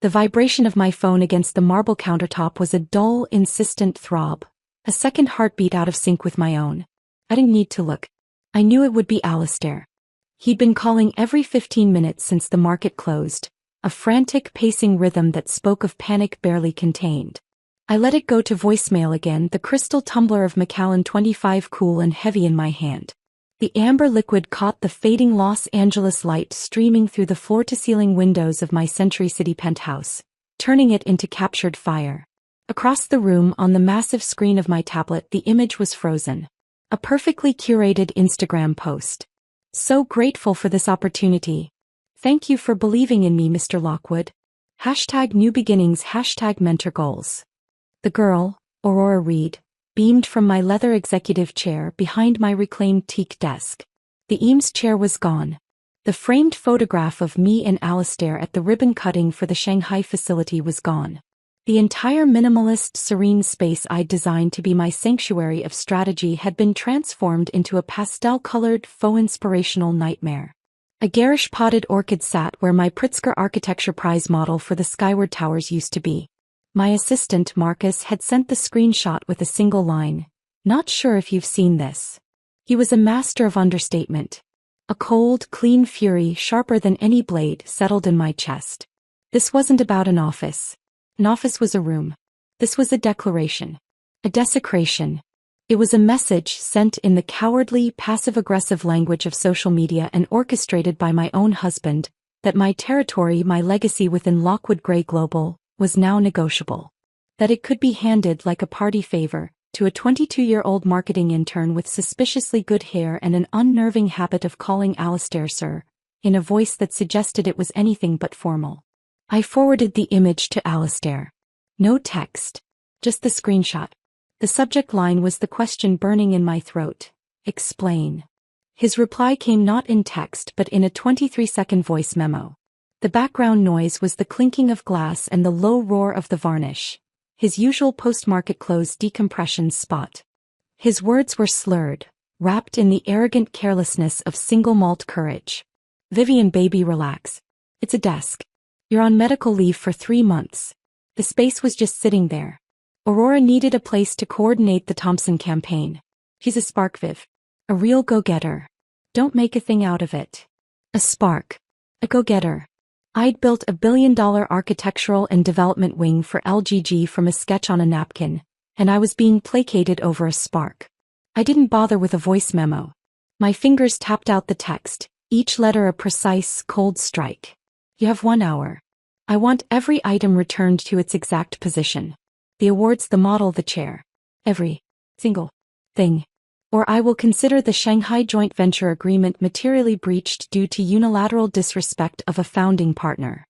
The vibration of my phone against the marble countertop was a dull, insistent throb, a second heartbeat out of sync with my own. I didn't need to look. I knew it would be Alistair. He'd been calling every 15 minutes since the market closed, a frantic pacing rhythm that spoke of panic barely contained. I let it go to voicemail again, the crystal tumbler of Macallan 25 cool and heavy in my hand. The amber liquid caught the fading Los Angeles light streaming through the floor-to-ceiling windows of my Century City penthouse, turning it into captured fire. Across the room on the massive screen of my tablet the image was frozen. A perfectly curated Instagram post. So grateful for this opportunity. Thank you for believing in me, Mr. Lockwood. #new beginnings, #mentor goals. The girl, Aurora Reed, beamed from my leather executive chair behind my reclaimed teak desk. The Eames chair was gone. The framed photograph of me and Alistair at the ribbon cutting for the Shanghai facility was gone. The entire minimalist, serene space I'd designed to be my sanctuary of strategy had been transformed into a pastel-colored, faux-inspirational nightmare. A garish potted orchid sat where my Pritzker Architecture Prize model for the Skyward Towers used to be. My assistant, Marcus, had sent the screenshot with a single line. Not sure if you've seen this. He was a master of understatement. A cold, clean fury sharper than any blade settled in my chest. This wasn't about an office. An office was a room. This was a declaration. A desecration. It was a message sent in the cowardly, passive-aggressive language of social media and orchestrated by my own husband, that my territory, my legacy within Lockwood Gray Global, was now negotiable. That it could be handed like a party favor to a 22-year-old marketing intern with suspiciously good hair and an unnerving habit of calling Alistair sir, in a voice that suggested it was anything but formal. I forwarded the image to Alistair. No text. Just the screenshot. The subject line was the question burning in my throat. Explain. His reply came not in text but in a 23-second voice memo. The background noise was the clinking of glass and the low roar of the varnish, his usual post-market close decompression spot. His words were slurred, wrapped in the arrogant carelessness of single malt courage. Vivian, baby, relax. It's a desk. You're on medical leave for 3 months. The space was just sitting there. Aurora needed a place to coordinate the Thompson campaign. She's a spark, Viv. A real go-getter. Don't make a thing out of it. A spark. A go-getter. I'd built a billion-dollar architectural and development wing for LGG from a sketch on a napkin, and I was being placated over a spark. I didn't bother with a voice memo. My fingers tapped out the text, each letter a precise, cold strike. You have 1 hour. I want every item returned to its exact position. The awards, the model, the chair. Every single thing. Or I will consider the Shanghai joint venture agreement materially breached due to unilateral disrespect of a founding partner.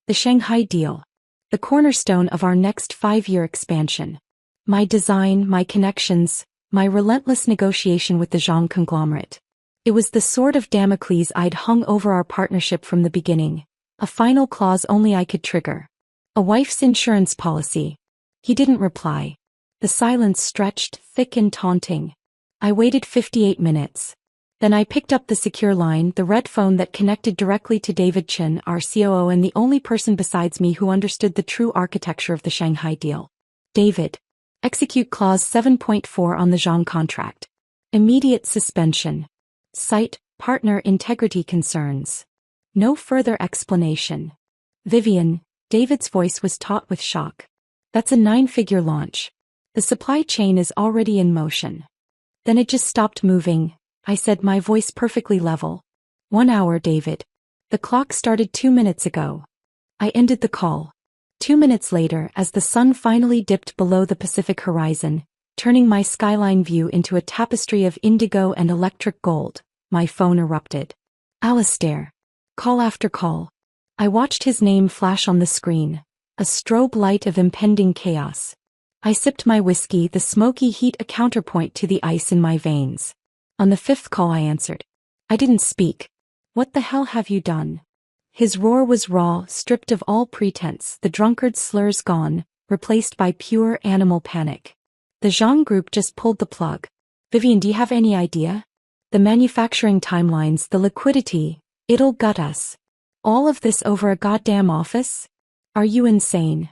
The Shanghai deal. The cornerstone of our next 5-year expansion. My design, my connections, my relentless negotiation with the Zhang conglomerate. It was the sword of Damocles I'd hung over our partnership from the beginning. A final clause only I could trigger. A wife's insurance policy. He didn't reply. The silence stretched, thick and taunting. I waited 58 minutes. Then I picked up the secure line, the red phone that connected directly to David Chen, our COO and the only person besides me who understood the true architecture of the Shanghai deal. David. Execute clause 7.4 on the Zhang contract. Immediate suspension. Cite, partner integrity concerns. No further explanation. Vivian, David's voice was taut with shock. That's a 9-figure launch. The supply chain is already in motion. Then it just stopped moving, I said, my voice perfectly level. 1 hour, David. The clock started 2 minutes ago. I ended the call. 2 minutes later, as the sun finally dipped below the Pacific horizon, turning my skyline view into a tapestry of indigo and electric gold, my phone erupted. Alistair. Call after call. I watched his name flash on the screen, a strobe light of impending chaos. I sipped my whiskey, the smoky heat a counterpoint to the ice in my veins. On the 5th call I answered. I didn't speak. What the hell have you done? His roar was raw, stripped of all pretense, the drunkard's slurs gone, replaced by pure animal panic. The Zhang group just pulled the plug. Vivian, do you have any idea? The manufacturing timelines, the liquidity, it'll gut us. All of this over a goddamn office? Are you insane?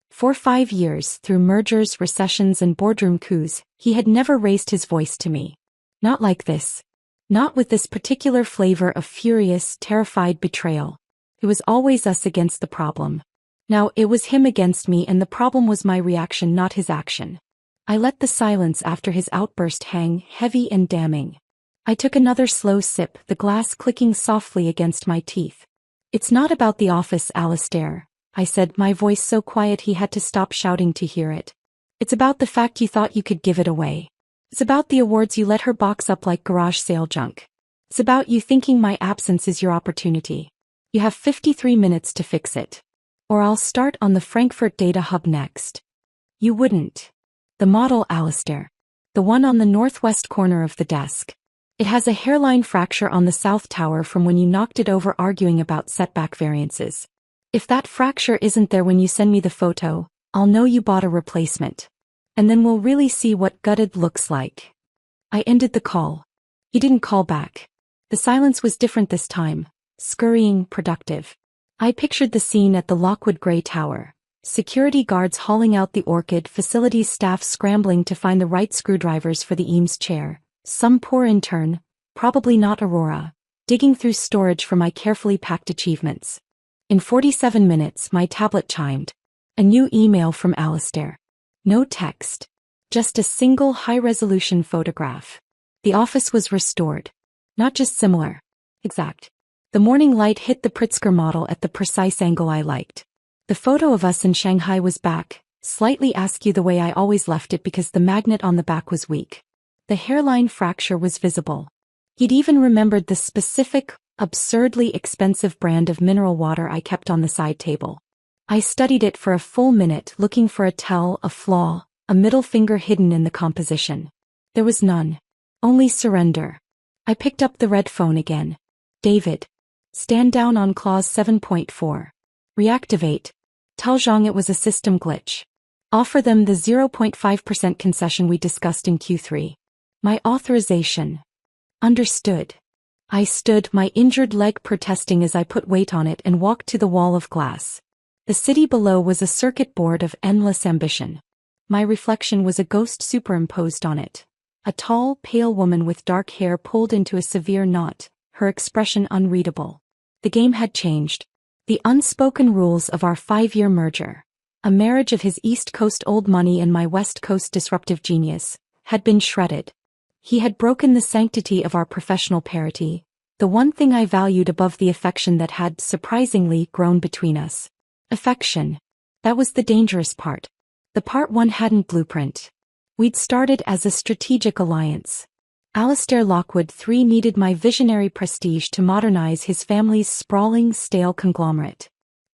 For 5 years, through mergers, recessions, and boardroom coups, he had never raised his voice to me. Not like this. Not with this particular flavor of furious, terrified betrayal. It was always us against the problem. Now it was him against me, and the problem was my reaction, not his action. I let the silence after his outburst hang heavy and damning. I took another slow sip, the glass clicking softly against my teeth. It's not about the office, Alistair, I said, my voice so quiet he had to stop shouting to hear it. It's about the fact you thought you could give it away. It's about the awards you let her box up like garage sale junk. It's about you thinking my absence is your opportunity. You have 53 minutes to fix it. Or I'll start on the Frankfurt data hub next. You wouldn't. The model, Alistair. The one on the northwest corner of the desk. It has a hairline fracture on the south tower from when you knocked it over arguing about setback variances. If that fracture isn't there when you send me the photo, I'll know you bought a replacement. And then we'll really see what gutted looks like. I ended the call. He didn't call back. The silence was different this time. Scurrying, productive. I pictured the scene at the Lockwood Grey Tower. Security guards hauling out the orchid, facilities staff scrambling to find the right screwdrivers for the Eames chair, some poor intern, probably not Aurora, digging through storage for my carefully packed achievements. In 47 minutes, my tablet chimed. A new email from Alistair. No text. Just a single high-resolution photograph. The office was restored. Not just similar. Exact. The morning light hit the Pritzker model at the precise angle I liked. The photo of us in Shanghai was back, slightly askew the way I always left it because the magnet on the back was weak. The hairline fracture was visible. He'd even remembered the specific, absurdly expensive brand of mineral water I kept on the side table. I studied it for a full minute, looking for a tell, a flaw, a middle finger hidden in the composition. There was none. Only surrender. I picked up the red phone again. David. Stand down on clause 7.4. Reactivate. Tell Zhang it was a system glitch. Offer them the 0.5% concession we discussed in Q3. My authorization. Understood. I stood, my injured leg protesting as I put weight on it and walked to the wall of glass. The city below was a circuit board of endless ambition. My reflection was a ghost superimposed on it. A tall, pale woman with dark hair pulled into a severe knot, her expression unreadable. The game had changed. The unspoken rules of our 5-year merger, a marriage of his East Coast old money and my West Coast disruptive genius, had been shredded. He had broken the sanctity of our professional parity, the one thing I valued above the affection that had, surprisingly, grown between us. Affection. That was the dangerous part. The part one hadn't blueprint. We'd started as a strategic alliance. Alistair Lockwood III needed my visionary prestige to modernize his family's sprawling, stale conglomerate.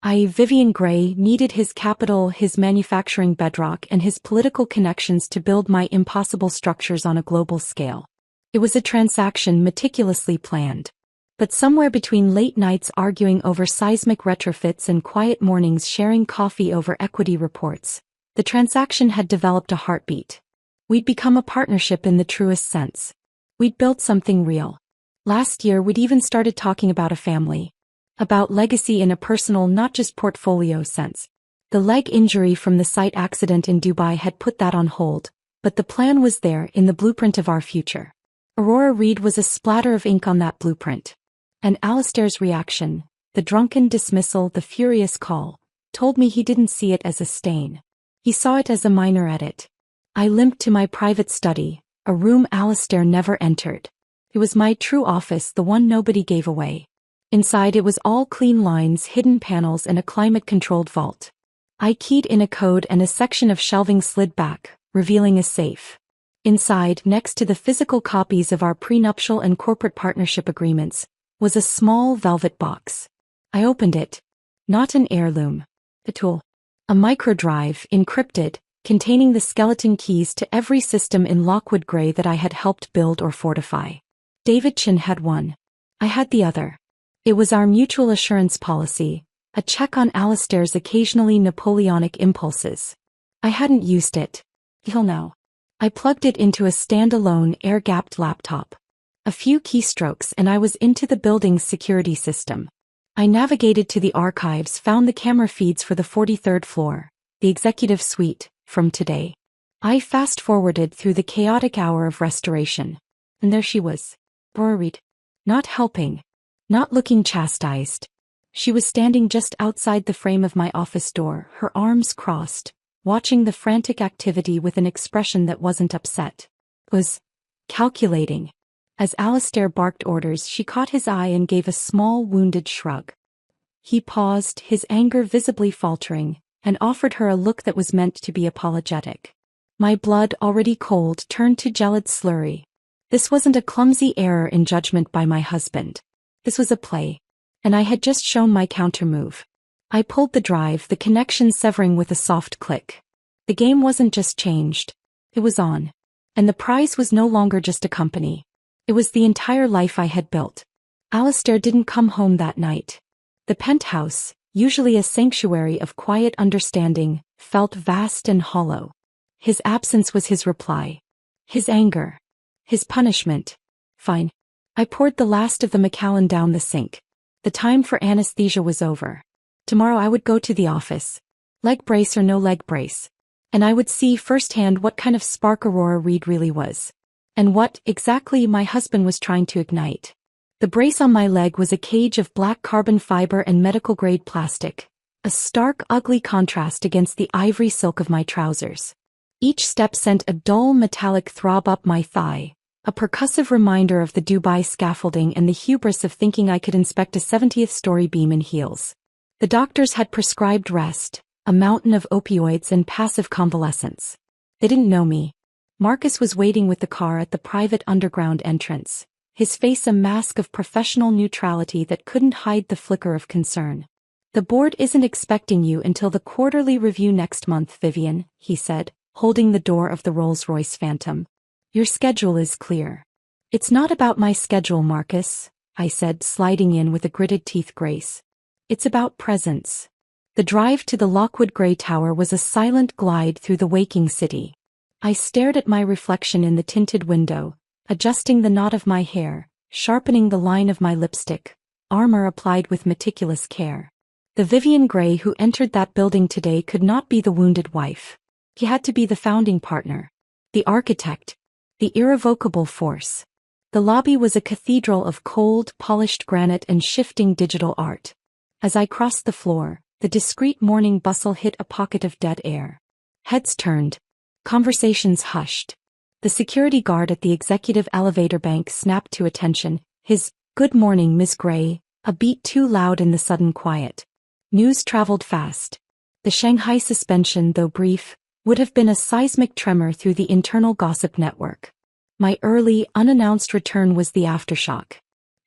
Vivian Gray, needed his capital, his manufacturing bedrock, and his political connections to build my impossible structures on a global scale. It was a transaction meticulously planned. But somewhere between late nights arguing over seismic retrofits and quiet mornings sharing coffee over equity reports, the transaction had developed a heartbeat. We'd become a partnership in the truest sense. We'd built something real. Last year we'd even started talking about a family. About legacy in a personal, not just portfolio sense. The leg injury from the site accident in Dubai had put that on hold, but the plan was there in the blueprint of our future. Aurora Reed was a splatter of ink on that blueprint. And Alistair's reaction, the drunken dismissal, the furious call, told me he didn't see it as a stain. He saw it as a minor edit. I limped to my private study, a room Alistair never entered. It was my true office, the one nobody gave away. Inside it was all clean lines, hidden panels, and a climate-controlled vault. I keyed in a code and a section of shelving slid back, revealing a safe. Inside, next to the physical copies of our prenuptial and corporate partnership agreements, was a small velvet box. I opened it. Not an heirloom. A tool. A microdrive, encrypted, containing the skeleton keys to every system in Lockwood Grey that I had helped build or fortify. David Chin had one. I had the other. It was our mutual assurance policy, a check on Alistair's occasionally Napoleonic impulses. I hadn't used it. He'll know. I plugged it into a standalone, air-gapped laptop. A few keystrokes and I was into the building's security system. I navigated to the archives, found the camera feeds for the 43rd floor, the executive suite, from today. I fast-forwarded through the chaotic hour of restoration. And there she was. Worried. Not helping. Not looking chastised. She was standing just outside the frame of my office door, her arms crossed, watching the frantic activity with an expression that wasn't upset. Was calculating. As Alistair barked orders, she caught his eye and gave a small, wounded shrug. He paused, his anger visibly faltering, and offered her a look that was meant to be apologetic. My blood, already cold, turned to gelid slurry. This wasn't a clumsy error in judgment by my husband. This was a play. And I had just shown my counter-move. I pulled the drive, the connection severing with a soft click. The game wasn't just changed. It was on. And the prize was no longer just a company. It was the entire life I had built. Alistair didn't come home that night. The penthouse, usually a sanctuary of quiet understanding, felt vast and hollow. His absence was his reply. His anger. His punishment. Fine. I poured the last of the Macallan down the sink. The time for anesthesia was over. Tomorrow I would go to the office. Leg brace or no leg brace. And I would see firsthand what kind of spark Aurora Reed really was. And what, exactly, my husband was trying to ignite. The brace on my leg was a cage of black carbon fiber and medical-grade plastic. A stark, ugly contrast against the ivory silk of my trousers. Each step sent a dull metallic throb up my thigh, a percussive reminder of the Dubai scaffolding and the hubris of thinking I could inspect a 70th story beam in heels. The doctors had prescribed rest, a mountain of opioids and passive convalescence. They didn't know me. Marcus was waiting with the car at the private underground entrance, his face a mask of professional neutrality that couldn't hide the flicker of concern. "The board isn't expecting you until the quarterly review next month, Vivian," he said, holding the door of the Rolls-Royce Phantom. "Your schedule is clear." "It's not about my schedule, Marcus," I said, sliding in with a gritted teeth grace. "It's about presence." The drive to the Lockwood Grey Tower was a silent glide through the waking city. I stared at my reflection in the tinted window, adjusting the knot of my hair, sharpening the line of my lipstick, armor applied with meticulous care. The Vivian Grey who entered that building today could not be the wounded wife. He had to be the founding partner, the architect, the irrevocable force. The lobby was a cathedral of cold, polished granite and shifting digital art. As I crossed the floor, the discreet morning bustle hit a pocket of dead air. Heads turned. Conversations hushed. The security guard at the executive elevator bank snapped to attention, his "Good morning, Miss Grey," a beat too loud in the sudden quiet. News traveled fast. The Shanghai suspension, though brief, would have been a seismic tremor through the internal gossip network. My early, unannounced return was the aftershock.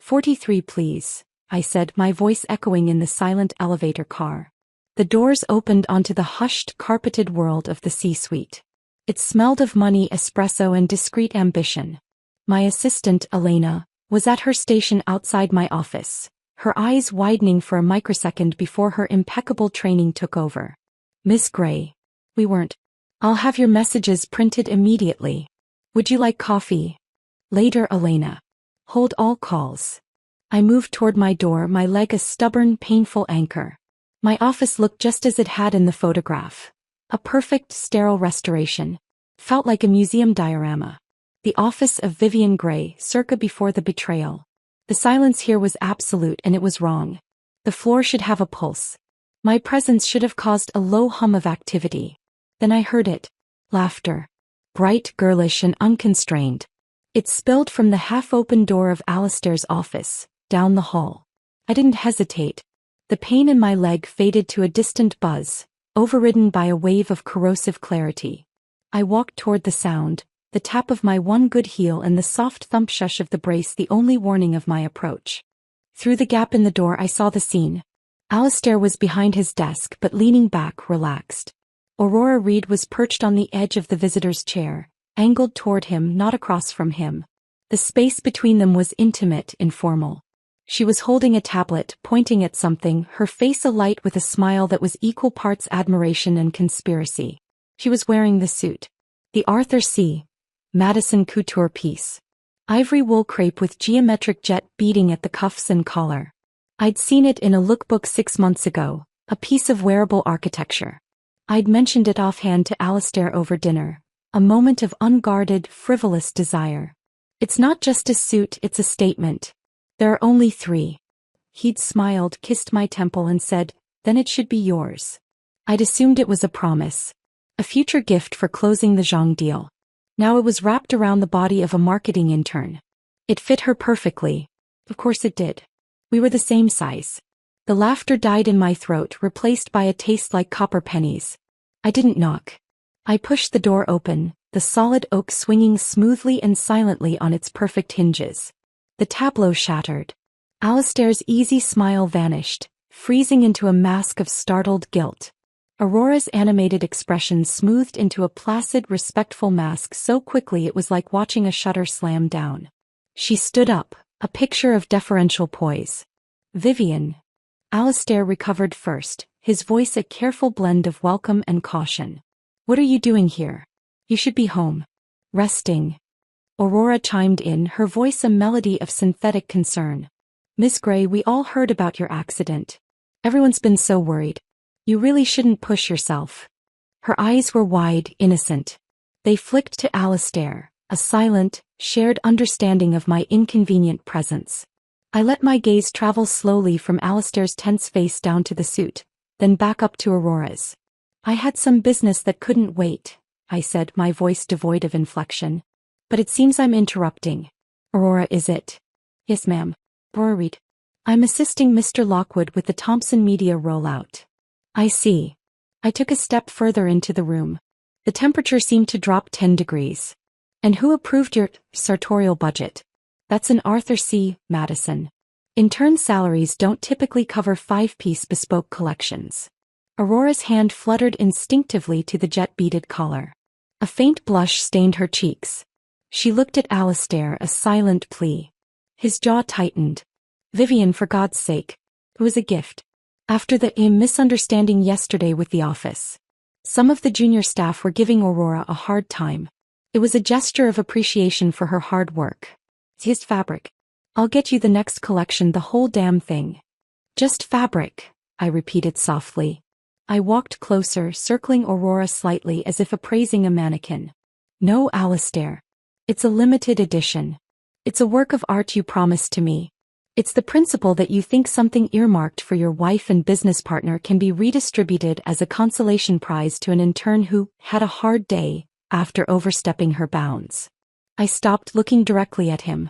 43, please," I said, my voice echoing in the silent elevator car. The doors opened onto the hushed, carpeted world of the C-suite. It smelled of money, espresso, and discreet ambition. My assistant, Elena, was at her station outside my office, her eyes widening for a microsecond before her impeccable training took over. "Miss Grey. We weren't. I'll have your messages printed immediately. Would you like coffee?" "Later, Elena. Hold all calls." I moved toward my door, my leg a stubborn, painful anchor. My office looked just as it had in the photograph. A perfect, sterile restoration. Felt like a museum diorama. The office of Vivian Grey, circa before the betrayal. The silence here was absolute, and it was wrong. The floor should have a pulse. My presence should have caused a low hum of activity. Then I heard it. Laughter. Bright, girlish, and unconstrained. It spilled from the half-open door of Alistair's office, down the hall. I didn't hesitate. The pain in my leg faded to a distant buzz, overridden by a wave of corrosive clarity. I walked toward the sound, the tap of my one good heel and the soft thump shush of the brace the only warning of my approach. Through the gap in the door I saw the scene. Alistair was behind his desk but leaning back, relaxed. Aurora Reed was perched on the edge of the visitor's chair, angled toward him, not across from him. The space between them was intimate, informal. She was holding a tablet, pointing at something, her face alight with a smile that was equal parts admiration and conspiracy. She was wearing the suit. The Arthur C. Madison couture piece. Ivory wool crepe with geometric jet beading at the cuffs and collar. I'd seen it in a lookbook 6 months ago, a piece of wearable architecture. I'd mentioned it offhand to Alistair over dinner, a moment of unguarded, frivolous desire. It's not just a suit, it's a statement. There are only 3. He'd smiled, kissed my temple and said, then it should be yours. I'd assumed it was a promise. A future gift for closing the Zhang deal. Now it was wrapped around the body of a marketing intern. It fit her perfectly. Of course it did. We were the same size. The laughter died in my throat, replaced by a taste like copper pennies. I didn't knock. I pushed the door open, the solid oak swinging smoothly and silently on its perfect hinges. The tableau shattered. Alistair's easy smile vanished, freezing into a mask of startled guilt. Aurora's animated expression smoothed into a placid, respectful mask so quickly it was like watching a shutter slam down. She stood up, a picture of deferential poise. Vivian. Alistair recovered first, his voice a careful blend of welcome and caution. What are you doing here? You should be home. Resting. Aurora chimed in, her voice a melody of synthetic concern. Miss Gray, we all heard about your accident. Everyone's been so worried. You really shouldn't push yourself. Her eyes were wide, innocent. They flicked to Alistair, a silent, shared understanding of my inconvenient presence. I let my gaze travel slowly from Alistair's tense face down to the suit, then back up to Aurora's. I had some business that couldn't wait, I said, my voice devoid of inflection. But it seems I'm interrupting. Aurora, is it? Yes, ma'am. Aurora Reed. I'm assisting Mr. Lockwood with the Thompson Media rollout. I see. I took a step further into the room. The temperature seemed to drop 10 degrees. And who approved your sartorial budget? That's an Arthur C. Madison. Intern salaries don't typically cover 5-piece bespoke collections. Aurora's hand fluttered instinctively to the jet-beaded collar. A faint blush stained her cheeks. She looked at Alistair, a silent plea. His jaw tightened. Vivian, for God's sake. It was a gift. After the misunderstanding yesterday with the office. Some of the junior staff were giving Aurora a hard time. It was a gesture of appreciation for her hard work. His fabric. I'll get you the next collection, the whole damn thing. Just fabric, I repeated softly. I walked closer, circling Aurora slightly as if appraising a mannequin. No, Alistair. It's a limited edition. It's a work of art you promised to me. It's the principle that you think something earmarked for your wife and business partner can be redistributed as a consolation prize to an intern who had a hard day after overstepping her bounds. I stopped, looking directly at him.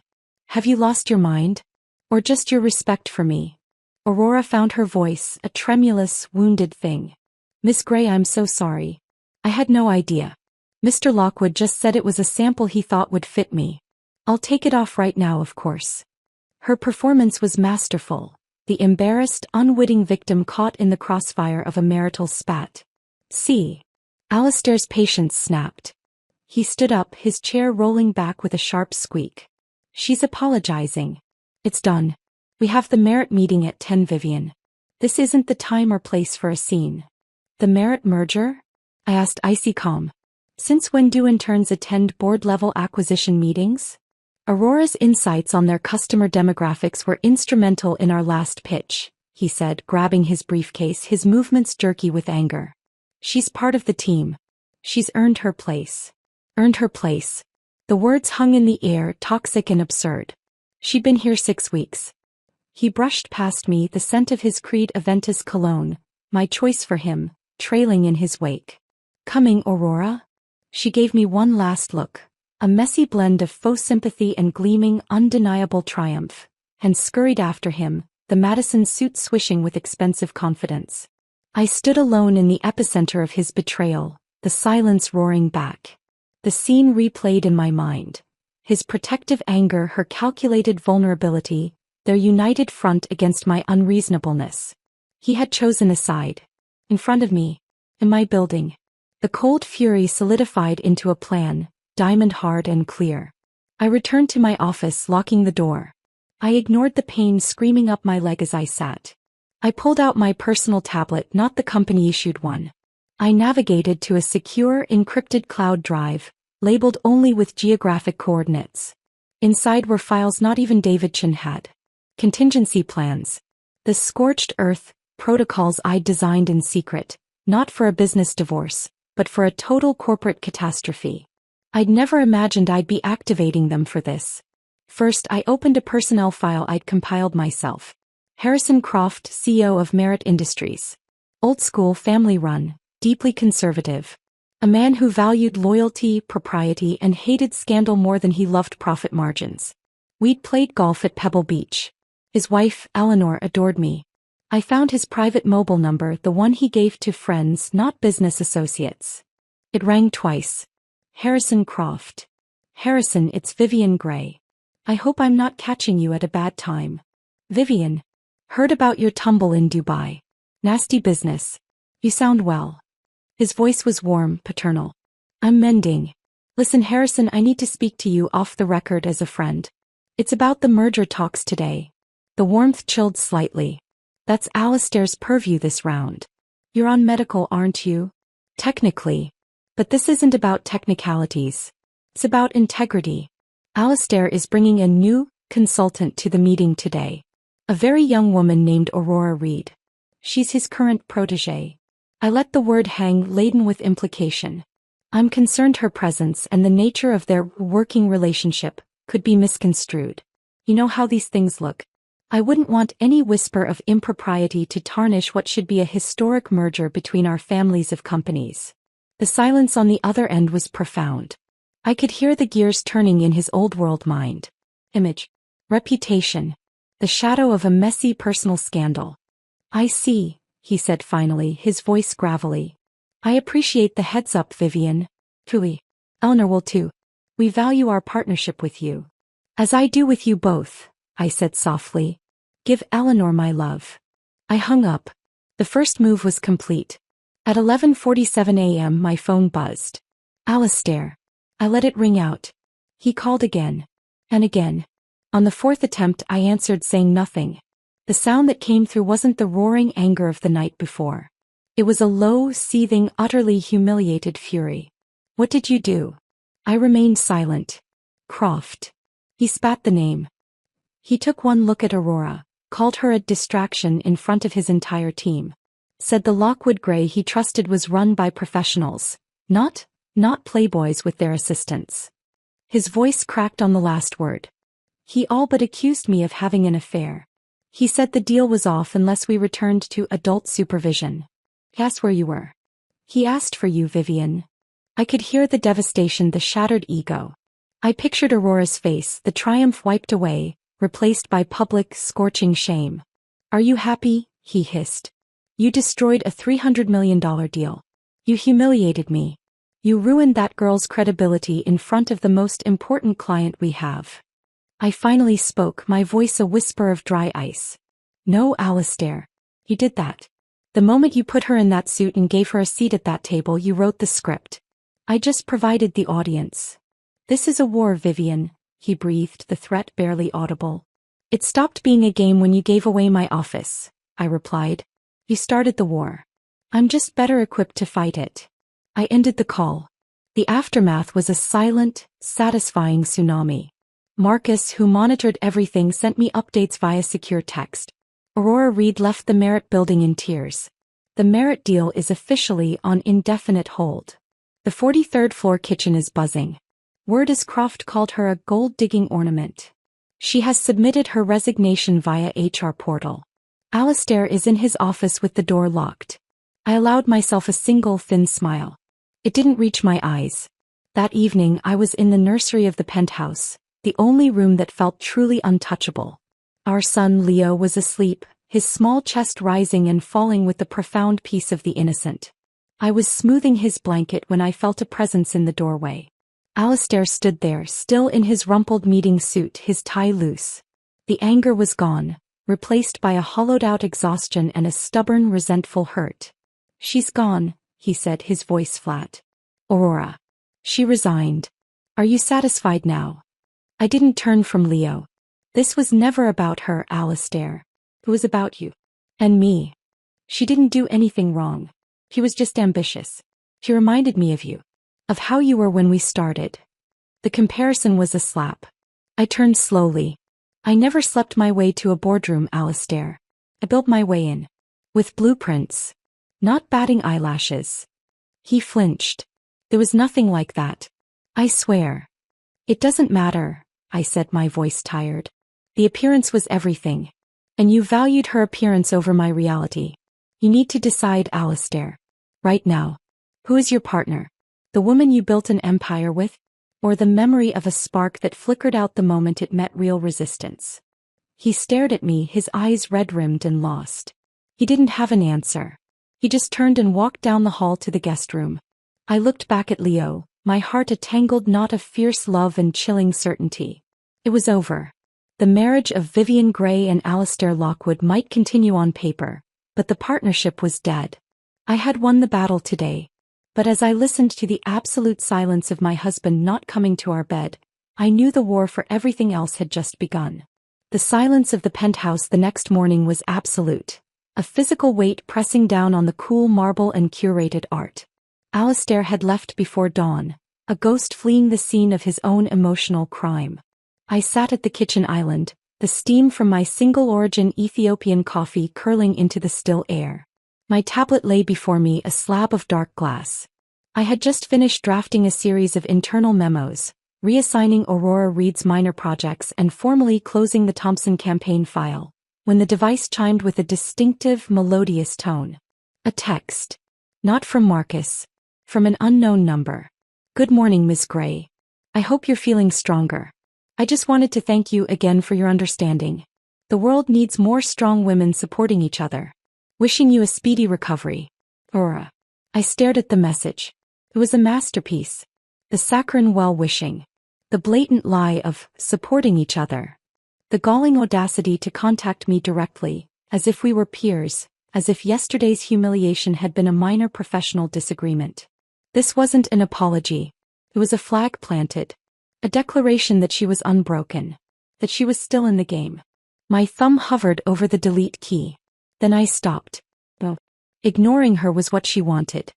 Have you lost your mind? Or just your respect for me? Aurora found her voice, a tremulous, wounded thing. Miss Gray, I'm so sorry. I had no idea. Mr. Lockwood just said it was a sample he thought would fit me. I'll take it off right now, of course. Her performance was masterful, the embarrassed, unwitting victim caught in the crossfire of a marital spat. See. Alistair's patience snapped. He stood up, his chair rolling back with a sharp squeak. She's apologizing. It's done. We have the merit meeting at 10, Vivian. This isn't the time or place for a scene. The merit merger? I asked, icy calm. Since when do interns attend board-level acquisition meetings? Aurora's insights on their customer demographics were instrumental in our last pitch, he said, grabbing his briefcase, his movements jerky with anger. She's part of the team. She's earned her place. Earned her place. The words hung in the air, toxic and absurd. She'd been here 6 weeks. He brushed past me, the scent of his Creed Aventus cologne, my choice for him, trailing in his wake. Coming, Aurora? She gave me one last look. A messy blend of faux sympathy and gleaming, undeniable triumph, and scurried after him, the Madison suit swishing with expensive confidence. I stood alone in the epicenter of his betrayal, the silence roaring back. The scene replayed in my mind. His protective anger, her calculated vulnerability, their united front against my unreasonableness. He had chosen a side. In front of me. In my building. The cold fury solidified into a plan. Diamond hard and clear. I returned to my office, locking the door. I ignored the pain screaming up my leg as I sat. I pulled out my personal tablet, not the company-issued one. I navigated to a secure, encrypted cloud drive, labeled only with geographic coordinates. Inside were files not even David Chen had. Contingency plans. The scorched earth protocols I'd designed in secret, not for a business divorce, but for a total corporate catastrophe. I'd never imagined I'd be activating them for this. First, I opened a personnel file I'd compiled myself. Harrison Croft, CEO of Merit Industries. Old school, family-run, deeply conservative. A man who valued loyalty, propriety, and hated scandal more than he loved profit margins. We'd played golf at Pebble Beach. His wife, Eleanor, adored me. I found his private mobile number, the one he gave to friends, not business associates. It rang twice. Harrison Croft. Harrison, it's Vivian Gray. I hope I'm not catching you at a bad time. Vivian. Heard about your tumble in Dubai. Nasty business. You sound well. His voice was warm, paternal. I'm mending. Listen, Harrison, I need to speak to you off the record as a friend. It's about the merger talks today. The warmth chilled slightly. That's Alistair's purview this round. You're on medical, aren't you? Technically. But this isn't about technicalities. It's about integrity. Alistair is bringing a new consultant to the meeting today. A very young woman named Aurora Reed. She's his current protégé. I let the word hang, laden with implication. I'm concerned her presence and the nature of their working relationship could be misconstrued. You know how these things look. I wouldn't want any whisper of impropriety to tarnish what should be a historic merger between our families of companies. The silence on the other end was profound. I could hear the gears turning in his old-world mind. Image. Reputation. The shadow of a messy personal scandal. I see, he said finally, his voice gravelly. I appreciate the heads-up, Vivian. Truly. Eleanor will too. We value our partnership with you. As I do with you both, I said softly. Give Eleanor my love. I hung up. The first move was complete. At 11:47 a.m. my phone buzzed. Alistair. I let it ring out. He called again. And again. On the fourth attempt I answered saying nothing. The sound that came through wasn't the roaring anger of the night before. It was a low, seething, utterly humiliated fury. What did you do? I remained silent. Croft. He spat the name. He took one look at Aurora, called her a distraction in front of his entire team. Said the Lockwood Gray he trusted was run by professionals, not playboys with their assistants. His voice cracked on the last word. He all but accused me of having an affair. He said the deal was off unless we returned to adult supervision. Guess where you were. He asked for you, Vivian. I could hear the devastation, the shattered ego. I pictured Aurora's face, the triumph wiped away, replaced by public, scorching shame. Are you happy? He hissed. You destroyed a $300 million deal. You humiliated me. You ruined that girl's credibility in front of the most important client we have. I finally spoke, my voice a whisper of dry ice. No, Alistair. You did that. The moment you put her in that suit and gave her a seat at that table, you wrote the script. I just provided the audience. This is a war, Vivian, he breathed, the threat barely audible. It stopped being a game when you gave away my office, I replied. You started the war. I'm just better equipped to fight it. I ended the call. The aftermath was a silent, satisfying tsunami. Marcus, who monitored everything, sent me updates via secure text. Aurora Reed left the Merit building in tears. The Merit deal is officially on indefinite hold. The 43rd floor kitchen is buzzing. Word is Croft called her a gold-digging ornament. She has submitted her resignation via HR portal. Alistair is in his office with the door locked. I allowed myself a single thin smile. It didn't reach my eyes. That evening I was in the nursery of the penthouse, the only room that felt truly untouchable. Our son Leo was asleep, his small chest rising and falling with the profound peace of the innocent. I was smoothing his blanket when I felt a presence in the doorway. Alistair stood there, still in his rumpled meeting suit, his tie loose. The anger was gone, replaced by a hollowed-out exhaustion and a stubborn, resentful hurt. She's gone, he said, his voice flat. Aurora. She resigned. Are you satisfied now? I didn't turn from Leo. This was never about her, Alistair. It was about you. And me. She didn't do anything wrong. She was just ambitious. She reminded me of you. Of how you were when we started. The comparison was a slap. I turned slowly. I never slept my way to a boardroom, Alistair. I built my way in. With blueprints. Not batting eyelashes. He flinched. There was nothing like that. I swear. It doesn't matter, I said, my voice tired. The appearance was everything. And you valued her appearance over my reality. You need to decide, Alistair. Right now. Who is your partner? The woman you built an empire with? Or the memory of a spark that flickered out the moment it met real resistance? He stared at me, his eyes red-rimmed and lost. He didn't have an answer. He just turned and walked down the hall to the guest room. I looked back at Leo, my heart a tangled knot of fierce love and chilling certainty. It was over. The marriage of Vivian Grey and Alistair Lockwood might continue on paper, but the partnership was dead. I had won the battle today. But as I listened to the absolute silence of my husband not coming to our bed, I knew the war for everything else had just begun. The silence of the penthouse the next morning was absolute, a physical weight pressing down on the cool marble and curated art. Alistair had left before dawn, a ghost fleeing the scene of his own emotional crime. I sat at the kitchen island, the steam from my single-origin Ethiopian coffee curling into the still air. My tablet lay before me, a slab of dark glass. I had just finished drafting a series of internal memos, reassigning Aurora Reed's minor projects and formally closing the Thompson campaign file, when the device chimed with a distinctive, melodious tone. A text. Not from Marcus. From an unknown number. Good morning, Miss Grey. I hope you're feeling stronger. I just wanted to thank you again for your understanding. The world needs more strong women supporting each other. Wishing you a speedy recovery. Aurora. I stared at the message. It was a masterpiece. The saccharine well-wishing. The blatant lie of supporting each other. The galling audacity to contact me directly, as if we were peers, as if yesterday's humiliation had been a minor professional disagreement. This wasn't an apology. It was a flag planted. A declaration that she was unbroken. That she was still in the game. My thumb hovered over the delete key. Then I stopped. Oh. Ignoring her was what she wanted.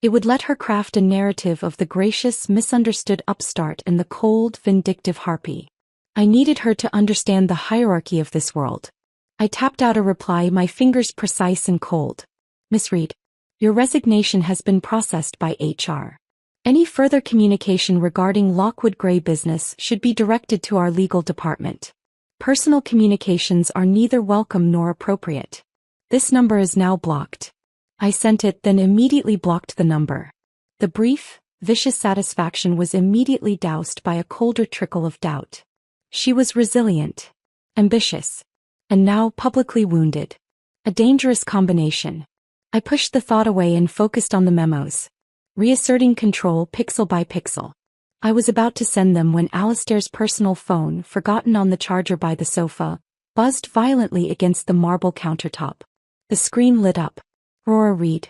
It would let her craft a narrative of the gracious, misunderstood upstart and the cold, vindictive harpy. I needed her to understand the hierarchy of this world. I tapped out a reply, my fingers precise and cold. Miss Reed, your resignation has been processed by HR. Any further communication regarding Lockwood Grey business should be directed to our legal department. Personal communications are neither welcome nor appropriate. This number is now blocked. I sent it, then immediately blocked the number. The brief, vicious satisfaction was immediately doused by a colder trickle of doubt. She was resilient, ambitious, and now publicly wounded. A dangerous combination. I pushed the thought away and focused on the memos, reasserting control pixel by pixel. I was about to send them when Alistair's personal phone, forgotten on the charger by the sofa, buzzed violently against the marble countertop. The screen lit up. Aurora Reed.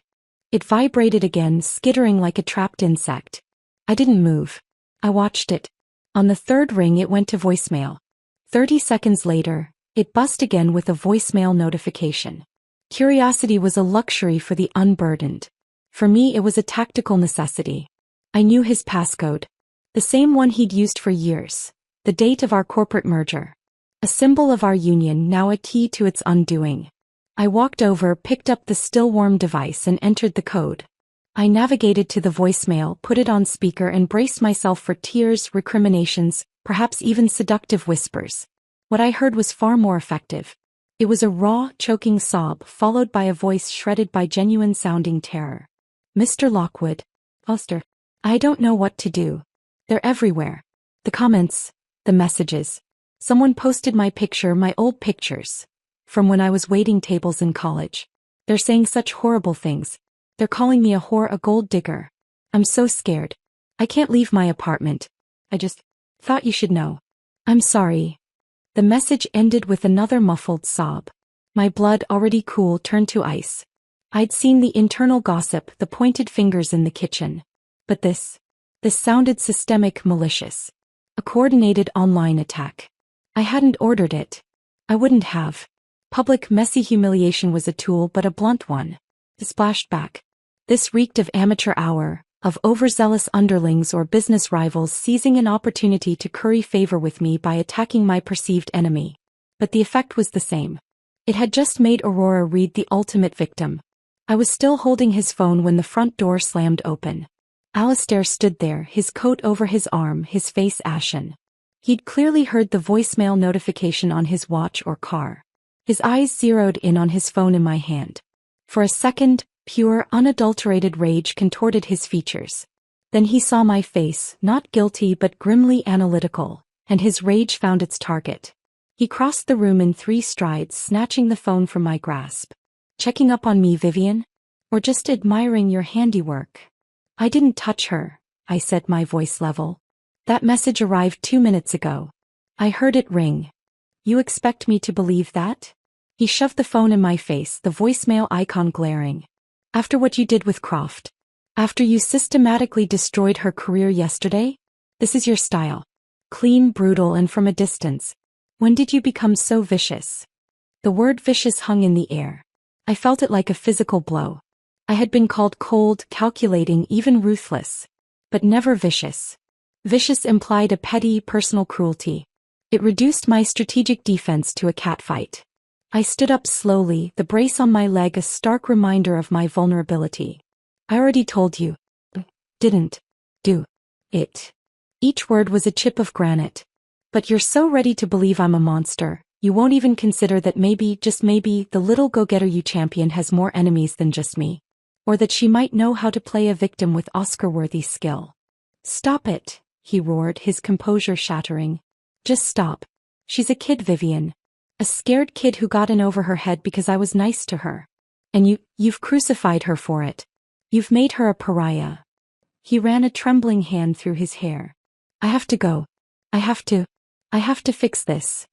It vibrated again, skittering like a trapped insect. I didn't move. I watched it. On the third ring it went to voicemail. 30 seconds later, it buzzed again with a voicemail notification. Curiosity was a luxury for the unburdened. For me it was a tactical necessity. I knew his passcode. The same one he'd used for years. The date of our corporate merger. A symbol of our union, now a key to its undoing. I walked over, picked up the still-warm device and entered the code. I navigated to the voicemail, put it on speaker and braced myself for tears, recriminations, perhaps even seductive whispers. What I heard was far more effective. It was a raw, choking sob followed by a voice shredded by genuine-sounding terror. Mr. Lockwood. Alistair. I don't know what to do. They're everywhere. The comments, the messages. Someone posted my picture, my old pictures. From when I was waiting tables in college. They're saying such horrible things. They're calling me a whore, a gold digger. I'm so scared. I can't leave my apartment. I just thought you should know. I'm sorry. The message ended with another muffled sob. My blood, already cool, turned to ice. I'd seen the internal gossip, the pointed fingers in the kitchen. But this sounded systemic, malicious. A coordinated online attack. I hadn't ordered it. I wouldn't have. Public, messy humiliation was a tool, but a blunt one. It splashed back. This reeked of amateur hour, of overzealous underlings or business rivals seizing an opportunity to curry favor with me by attacking my perceived enemy. But the effect was the same. It had just made Aurora Reed the ultimate victim. I was still holding his phone when the front door slammed open. Alistair stood there, his coat over his arm, his face ashen. He'd clearly heard the voicemail notification on his watch or car. His eyes zeroed in on his phone in my hand. For a second, pure, unadulterated rage contorted his features. Then he saw my face, not guilty but grimly analytical, and his rage found its target. He crossed the room in 3 strides, snatching the phone from my grasp. "Checking up on me, Vivian? Or just admiring your handiwork?" "I didn't touch her," I said, my voice level. "That message arrived 2 minutes ago. I heard it ring." "You expect me to believe that?" He shoved the phone in my face, the voicemail icon glaring. "After what you did with Croft? After you systematically destroyed her career yesterday? This is your style. Clean, brutal, and from a distance. When did you become so vicious?" The word vicious hung in the air. I felt it like a physical blow. I had been called cold, calculating, even ruthless. But never vicious. Vicious implied a petty, personal cruelty. It reduced my strategic defense to a catfight. I stood up slowly, the brace on my leg a stark reminder of my vulnerability. "I already told you. Didn't do it." Each word was a chip of granite. "But you're so ready to believe I'm a monster, you won't even consider that maybe, just maybe, the little go-getter you champion has more enemies than just me. Or that she might know how to play a victim with Oscar-worthy skill." "Stop it," he roared, his composure shattering. "Just stop. She's a kid, Vivian. A scared kid who got in over her head because I was nice to her. And you've crucified her for it. You've made her a pariah." He ran a trembling hand through his hair. "I have to go. I have to fix this."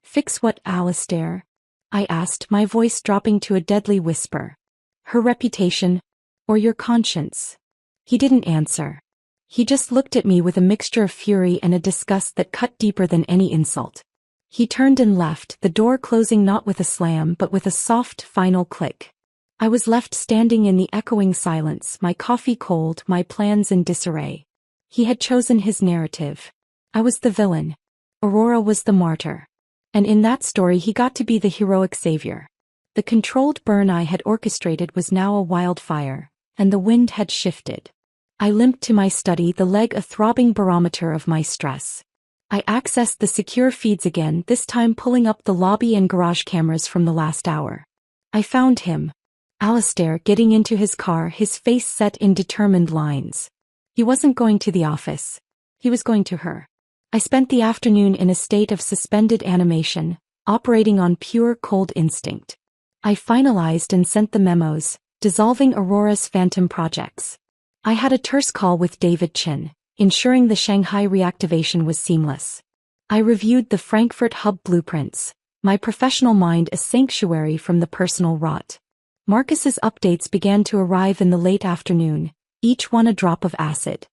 "Fix what, Alistair?" I asked, my voice dropping to a deadly whisper. "Her reputation? Or your conscience?" He didn't answer. He just looked at me with a mixture of fury and a disgust that cut deeper than any insult. He turned and left, the door closing not with a slam but with a soft, final click. I was left standing in the echoing silence, my coffee cold, my plans in disarray. He had chosen his narrative. I was the villain. Aurora was the martyr. And in that story he got to be the heroic savior. The controlled burn I had orchestrated was now a wildfire, and the wind had shifted. I limped to my study, the leg a throbbing barometer of my stress. I accessed the secure feeds again, this time pulling up the lobby and garage cameras from the last hour. I found him. Alistair, getting into his car, his face set in determined lines. He wasn't going to the office. He was going to her. I spent the afternoon in a state of suspended animation, operating on pure cold instinct. I finalized and sent the memos, dissolving Aurora's phantom projects. I had a terse call with David Chin, ensuring the Shanghai reactivation was seamless. I reviewed the Frankfurt hub blueprints, my professional mind a sanctuary from the personal rot. Marcus's updates began to arrive in the late afternoon, each one a drop of acid.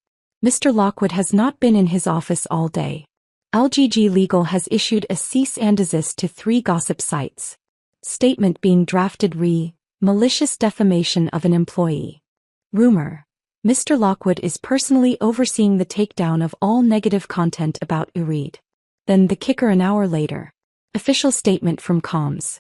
Mr. Lockwood has not been in his office all day. LGG Legal has issued a cease and desist to 3 gossip sites. Statement being drafted re: malicious defamation of an employee. Rumor: Mr. Lockwood is personally overseeing the takedown of all negative content about Ureed. Then the kicker an hour later. Official statement from comms.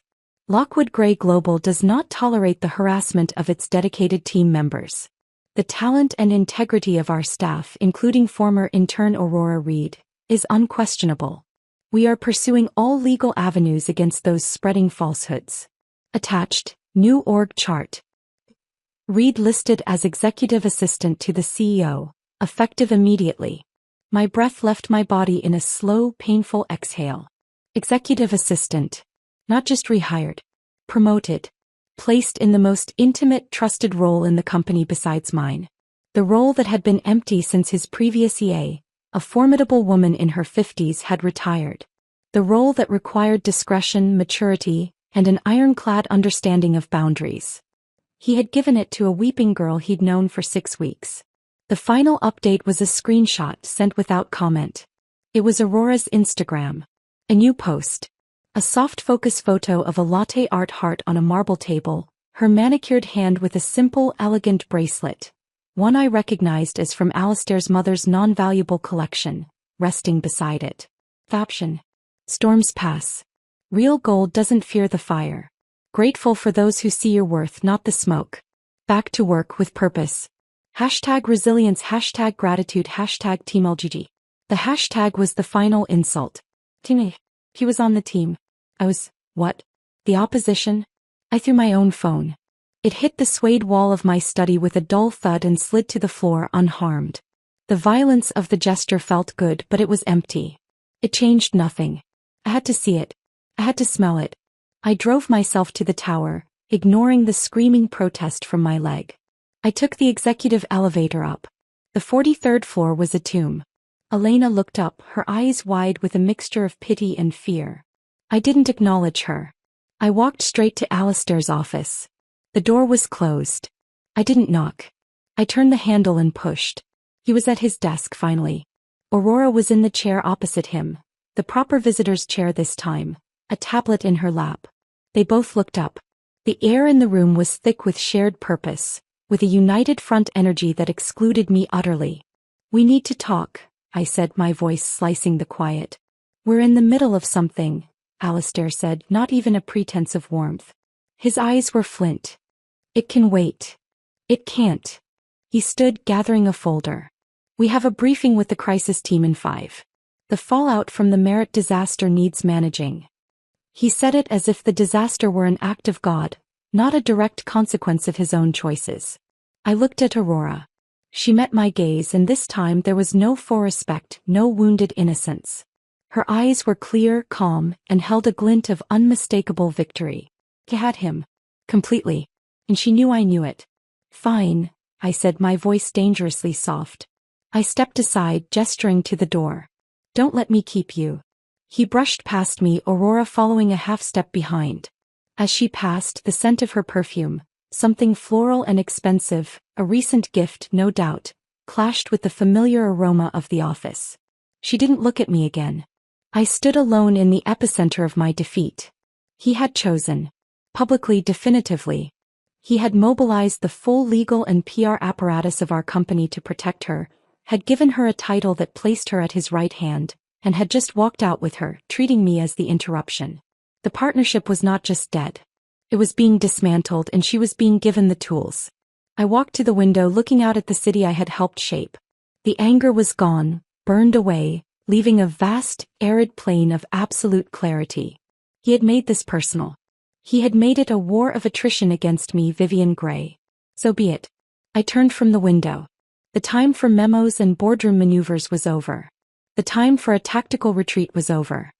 Lockwood Gray Global does not tolerate the harassment of its dedicated team members. The talent and integrity of our staff, including former intern Aurora Reed, is unquestionable. We are pursuing all legal avenues against those spreading falsehoods. Attached, new org chart. Reed listed as executive assistant to the CEO, effective immediately. My breath left my body in a slow, painful exhale. Executive assistant. Not just rehired. Promoted. Placed in the most intimate, trusted role in the company besides mine. The role that had been empty since his previous EA, a formidable woman in her 50s, had retired. The role that required discretion, maturity, and an ironclad understanding of boundaries. He had given it to a weeping girl he'd known for 6 weeks. The final update was a screenshot sent without comment. It was Aurora's Instagram. A new post. A soft focus photo of a latte art heart on a marble table, her manicured hand with a simple, elegant bracelet. One I recognized as from Alistair's mother's non-valuable collection, resting beside it. Caption: Storms pass. Real gold doesn't fear the fire. Grateful for those who see your worth, not the smoke. Back to work with purpose. #resilience, #gratitude, #teamLGG. The hashtag was the final insult. Team. He was on the team. I was, what? The opposition? I threw my own phone. It hit the suede wall of my study with a dull thud and slid to the floor unharmed. The violence of the gesture felt good, but it was empty. It changed nothing. I had to see it. I had to smell it. I drove myself to the tower, ignoring the screaming protest from my leg. I took the executive elevator up. The 43rd floor was a tomb. Elena looked up, her eyes wide with a mixture of pity and fear. I didn't acknowledge her. I walked straight to Alistair's office. The door was closed. I didn't knock. I turned the handle and pushed. He was at his desk finally. Aurora was in the chair opposite him, the proper visitor's chair this time, a tablet in her lap. They both looked up. The air in the room was thick with shared purpose, with a united front energy that excluded me utterly. "We need to talk," I said, my voice slicing the quiet. "We're in the middle of something," Alistair said, not even a pretense of warmth. His eyes were flint. "It can wait." "It can't." He stood, gathering a folder. "We have a briefing with the crisis team in 5. The fallout from the Merit disaster needs managing." He said it as if the disaster were an act of God, not a direct consequence of his own choices. I looked at Aurora. She met my gaze, and this time there was no respect, no wounded innocence. Her eyes were clear, calm, and held a glint of unmistakable victory. I had him. Completely. And she knew I knew it. "Fine," I said, my voice dangerously soft. I stepped aside, gesturing to the door. "Don't let me keep you." He brushed past me, Aurora following a half-step behind. As she passed, the scent of her perfume, something floral and expensive, a recent gift no doubt, clashed with the familiar aroma of the office. She didn't look at me again. I stood alone in the epicenter of my defeat. He had chosen. Publicly, definitively. He had mobilized the full legal and PR apparatus of our company to protect her, had given her a title that placed her at his right hand, and had just walked out with her, treating me as the interruption. The partnership was not just dead. It was being dismantled, and she was being given the tools. I walked to the window, looking out at the city I had helped shape. The anger was gone, burned away, leaving a vast, arid plain of absolute clarity. He had made this personal. He had made it a war of attrition against me, Vivian Gray. So be it. I turned from the window. The time for memos and boardroom maneuvers was over. The time for a tactical retreat was over.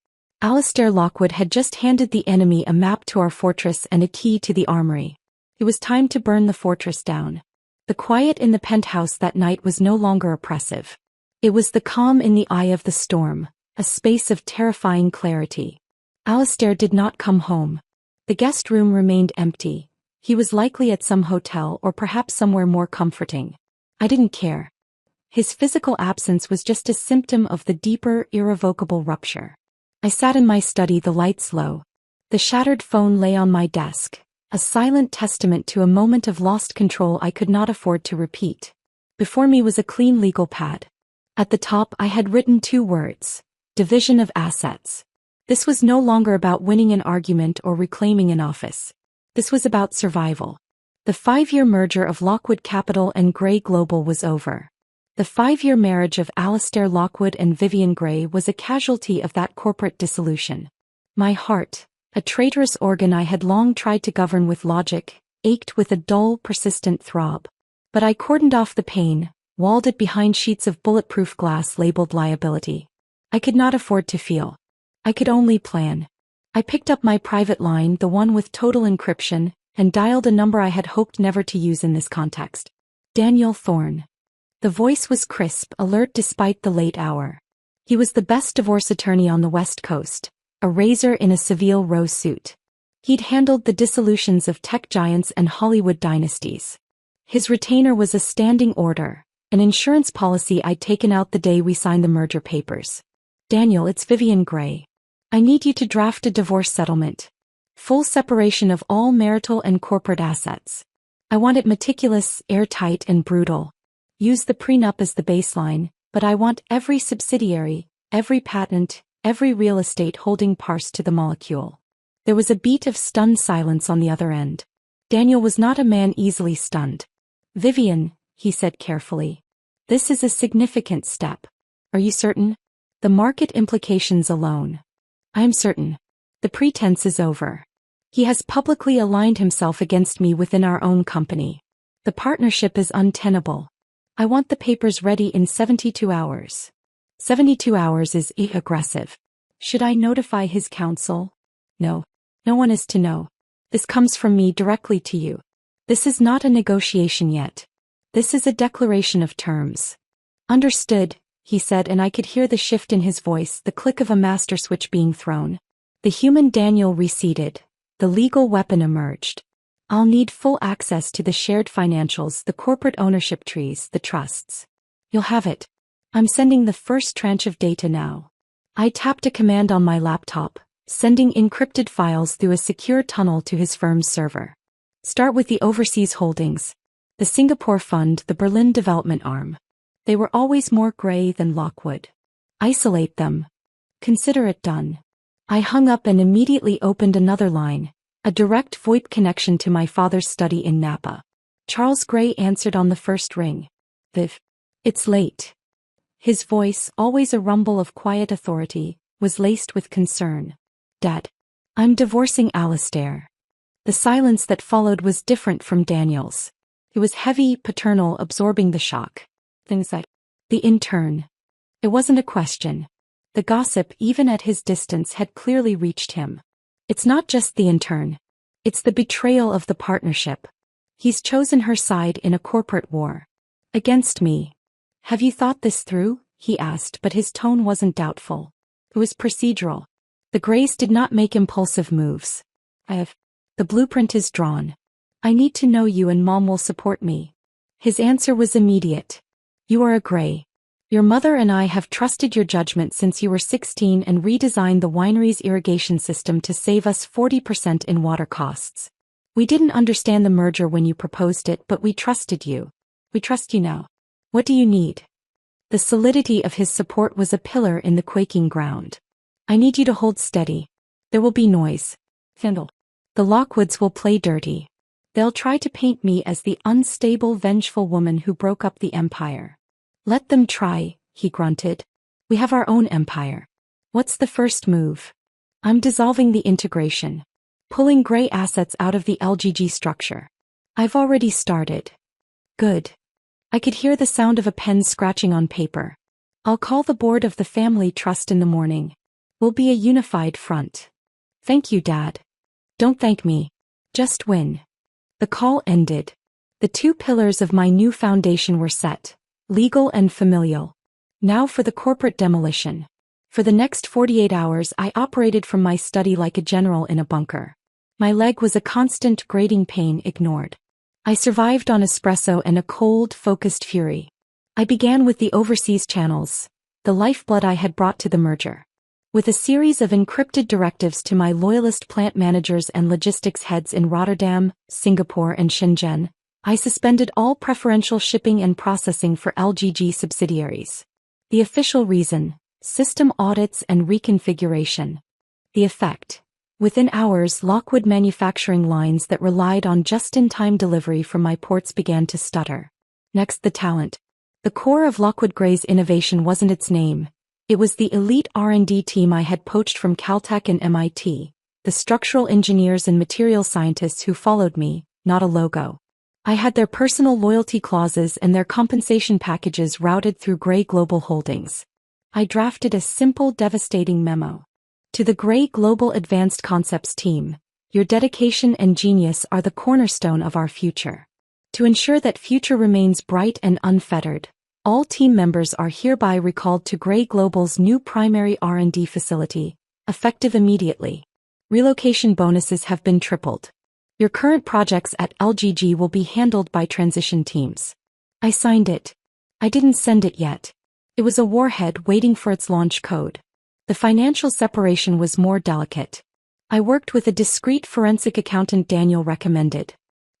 Alistair Lockwood had just handed the enemy a map to our fortress and a key to the armory. It was time to burn the fortress down. The quiet in the penthouse that night was no longer oppressive. It was the calm in the eye of the storm, a space of terrifying clarity. Alistair did not come home. The guest room remained empty. He was likely at some hotel or perhaps somewhere more comforting. I didn't care. His physical absence was just a symptom of the deeper, irrevocable rupture. I sat in my study, the lights low. The shattered phone lay on my desk, a silent testament to a moment of lost control I could not afford to repeat. Before me was a clean legal pad. At the top I had written 2 words: division of assets. This was no longer about winning an argument or reclaiming an office. This was about survival. The 5-year merger of Lockwood Capital and Gray Global was over. The 5-year marriage of Alistair Lockwood and Vivian Gray was a casualty of that corporate dissolution. My heart, a traitorous organ I had long tried to govern with logic, ached with a dull, persistent throb. But I cordoned off the pain, walled it behind sheets of bulletproof glass labeled liability. I could not afford to feel. I could only plan. I picked up my private line, the one with total encryption, and dialed a number I had hoped never to use in this context. Daniel Thorne. The voice was crisp, alert despite the late hour. He was the best divorce attorney on the West Coast, a razor in a Savile Row suit. He'd handled the dissolutions of tech giants and Hollywood dynasties. His retainer was a standing order, an insurance policy I'd taken out the day we signed the merger papers. "Daniel, it's Vivian Gray. I need you to draft a divorce settlement. Full separation of all marital and corporate assets. I want it meticulous, airtight, and brutal. Use the prenup as the baseline, but I want every subsidiary, every patent, every real estate holding parse to the molecule. There was a beat of stunned silence on the other end. Daniel was not a man easily stunned. "Vivian," he said carefully. "This is a significant step. Are you certain?" "The market implications alone." "I am certain. The pretense is over. He has publicly aligned himself against me within our own company. The partnership is untenable. I want the papers ready in 72 hours. 72 hours is aggressive. Should I notify his counsel?" "No. No one is to know. This comes from me directly to you. This is not a negotiation yet. This is a declaration of terms." "Understood," he said, and I could hear the shift in his voice, the click of a master switch being thrown. The human Daniel receded. The legal weapon emerged. "I'll need full access to the shared financials, the corporate ownership trees, the trusts." "You'll have it. I'm sending the first tranche of data now." I tapped a command on my laptop, sending encrypted files through a secure tunnel to his firm's server. "Start with the overseas holdings. The Singapore fund, the Berlin development arm. They were always more gray than Lockwood. Isolate them. Consider it done." I hung up and immediately opened another line, a direct VoIP connection to my father's study in Napa. Charles Gray answered on the first ring. "Viv, it's late." His voice, always a rumble of quiet authority, was laced with concern. "Dad, I'm divorcing Alistair." The silence that followed was different from Daniel's. It was heavy, paternal, absorbing the shock. Things like the intern. It wasn't a question. The gossip, even at his distance, had clearly reached him. "It's not just the intern. It's the betrayal of the partnership. He's chosen her side in a corporate war. Against me." "Have you thought this through?" he asked, but his tone wasn't doubtful. It was procedural. The Grays did not make impulsive moves. The blueprint is drawn. I need to know you and Mom will support me." His answer was immediate. "You are a Gray. Your mother and I have trusted your judgment since you were 16 and redesigned the winery's irrigation system to save us 40% in water costs. We didn't understand the merger when you proposed it, but we trusted you. We trust you now. What do you need?" The solidity of his support was a pillar in the quaking ground. "I need you to hold steady. There will be noise. Findle. The Lockwoods will play dirty. They'll try to paint me as the unstable, vengeful woman who broke up the empire." "Let them try," he grunted. "We have our own empire. What's the first move?" "I'm dissolving the integration. Pulling Gray assets out of the LGG structure. I've already started." "Good." I could hear the sound of a pen scratching on paper. "I'll call the board of the family trust in the morning. We'll be a unified front." "Thank you, Dad." "Don't thank me. Just win." The call ended. The two pillars of my new foundation were set, legal and familial. Now for the corporate demolition. For the next 48 hours I operated from my study like a general in a bunker. My leg was a constant grating pain ignored. I survived on espresso and a cold, focused fury. I began with the overseas channels, the lifeblood I had brought to the merger. With a series of encrypted directives to my loyalist plant managers and logistics heads in Rotterdam, Singapore and Shenzhen, I suspended all preferential shipping and processing for LGG subsidiaries. The official reason: system audits and reconfiguration. The effect: within hours, Lockwood manufacturing lines that relied on just-in-time delivery from my ports began to stutter. Next, the talent. The core of Lockwood Gray's innovation wasn't its name. It was the elite R&D team I had poached from Caltech and MIT, the structural engineers and material scientists who followed me, not a logo. I had their personal loyalty clauses and their compensation packages routed through Gray Global Holdings. I drafted a simple, devastating memo. To the Gray Global Advanced Concepts team, your dedication and genius are the cornerstone of our future. To ensure that future remains bright and unfettered, all team members are hereby recalled to Gray Global's new primary R&D facility, effective immediately. Relocation bonuses have been tripled. Your current projects at LGG will be handled by transition teams. I signed it. I didn't send it yet. It was a warhead waiting for its launch code. The financial separation was more delicate. I worked with a discreet forensic accountant Daniel recommended.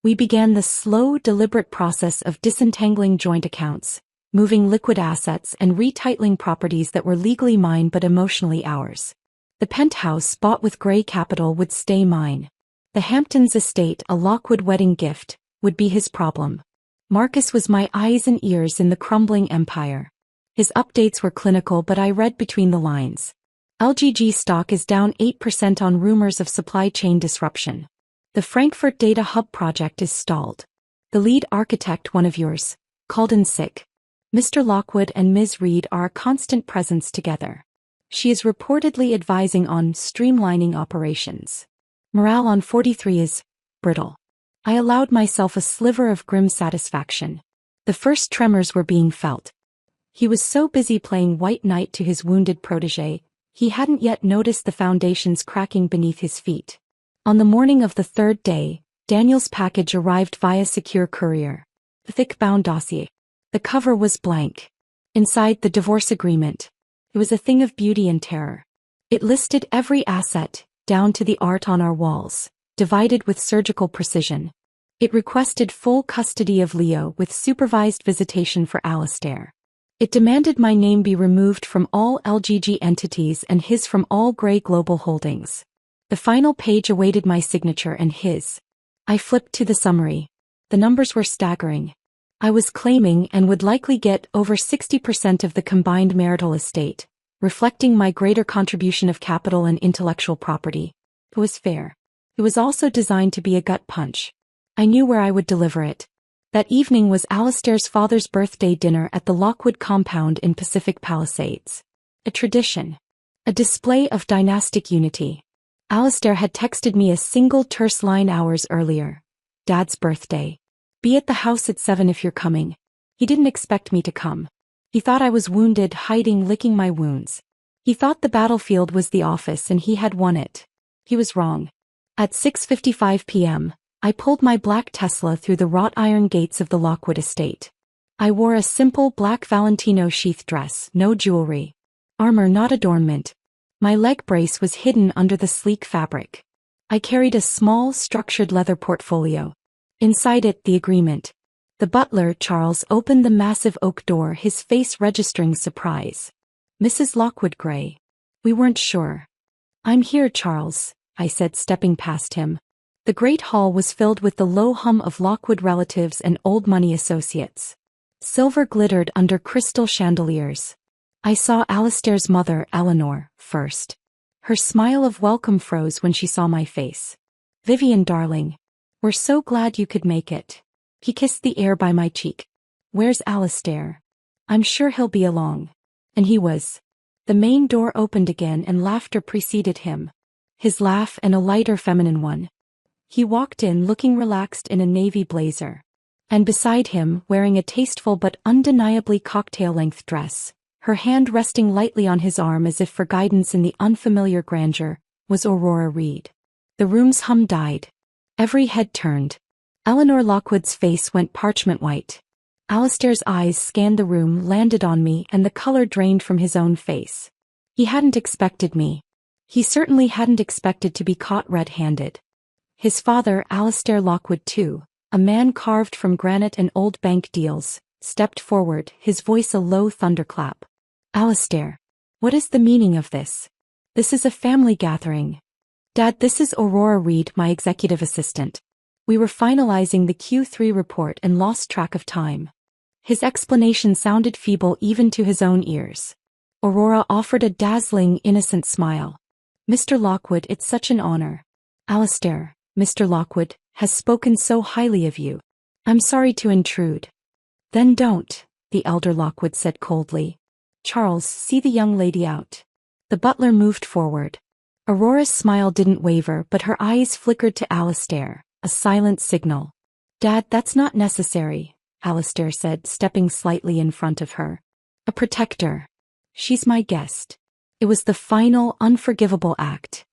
We began the slow, deliberate process of disentangling joint accounts, moving liquid assets and retitling properties that were legally mine but emotionally ours. The penthouse bought with grey capital would stay mine. The Hamptons estate, a Lockwood wedding gift, would be his problem. Marcus was my eyes and ears in the crumbling empire. His updates were clinical, but I read between the lines. LGG stock is down 8% on rumors of supply chain disruption. The Frankfurt Data Hub project is stalled. The lead architect, one of yours, called in sick. Mr. Lockwood and Ms. Reed are a constant presence together. She is reportedly advising on streamlining operations. Morale on 43 is brittle. I allowed myself a sliver of grim satisfaction. The first tremors were being felt. He was so busy playing white knight to his wounded protégé, he hadn't yet noticed the foundations cracking beneath his feet. On the morning of the third day, Daniel's package arrived via secure courier. A thick-bound dossier. The cover was blank. Inside, the divorce agreement. It was a thing of beauty and terror. It listed every asset, down to the art on our walls, divided with surgical precision. It requested full custody of Leo with supervised visitation for Alistair. It demanded my name be removed from all LGG entities and his from all Grey Global Holdings. The final page awaited my signature and his. I flipped to the summary. The numbers were staggering. I was claiming and would likely get over 60% of the combined marital estate, reflecting my greater contribution of capital and intellectual property. It was fair. It was also designed to be a gut punch. I knew where I would deliver it. That evening was Alistair's father's birthday dinner at the Lockwood compound in Pacific Palisades. A tradition. A display of dynastic unity. Alistair had texted me a single terse line hours earlier. Dad's birthday. Be at the house at 7 if you're coming. He didn't expect me to come. He thought I was wounded, hiding, licking my wounds. He thought the battlefield was the office and he had won it. He was wrong. At 6:55 p.m., I pulled my black Tesla through the wrought iron gates of the Lockwood estate. I wore a simple black Valentino sheath dress, no jewelry. Armor, not adornment. My leg brace was hidden under the sleek fabric. I carried a small, structured leather portfolio. Inside it, the agreement. The butler, Charles, opened the massive oak door, his face registering surprise. Mrs. Lockwood Gray. We weren't sure. I'm here, Charles, I said, stepping past him. The great hall was filled with the low hum of Lockwood relatives and old money associates. Silver glittered under crystal chandeliers. I saw Alistair's mother, Eleanor, first. Her smile of welcome froze when she saw my face. Vivian, darling. We're so glad you could make it. He kissed the air by my cheek. Where's Alistair? I'm sure he'll be along. And he was. The main door opened again and laughter preceded him. His laugh, and a lighter feminine one. He walked in looking relaxed in a navy blazer. And beside him, wearing a tasteful but undeniably cocktail-length dress, her hand resting lightly on his arm as if for guidance in the unfamiliar grandeur, was Aurora Reed. The room's hum died. Every head turned. Eleanor Lockwood's face went parchment white. Alistair's eyes scanned the room, landed on me, and the color drained from his own face. He hadn't expected me. He certainly hadn't expected to be caught red-handed. His father, Alistair Lockwood too, a man carved from granite and old bank deals, stepped forward, his voice a low thunderclap. Alistair, what is the meaning of this? This is a family gathering. Dad, this is Aurora Reed, my executive assistant. We were finalizing the Q3 report and lost track of time. His explanation sounded feeble even to his own ears. Aurora offered a dazzling, innocent smile. Mr. Lockwood, it's such an honor. Alistair, Mr. Lockwood, has spoken so highly of you. I'm sorry to intrude. Then don't, the elder Lockwood said coldly. Charles, see the young lady out. The butler moved forward. Aurora's smile didn't waver, but her eyes flickered to Alistair, a silent signal. Dad, that's not necessary, Alistair said, stepping slightly in front of her. A protector. She's my guest. It was the final, unforgivable act.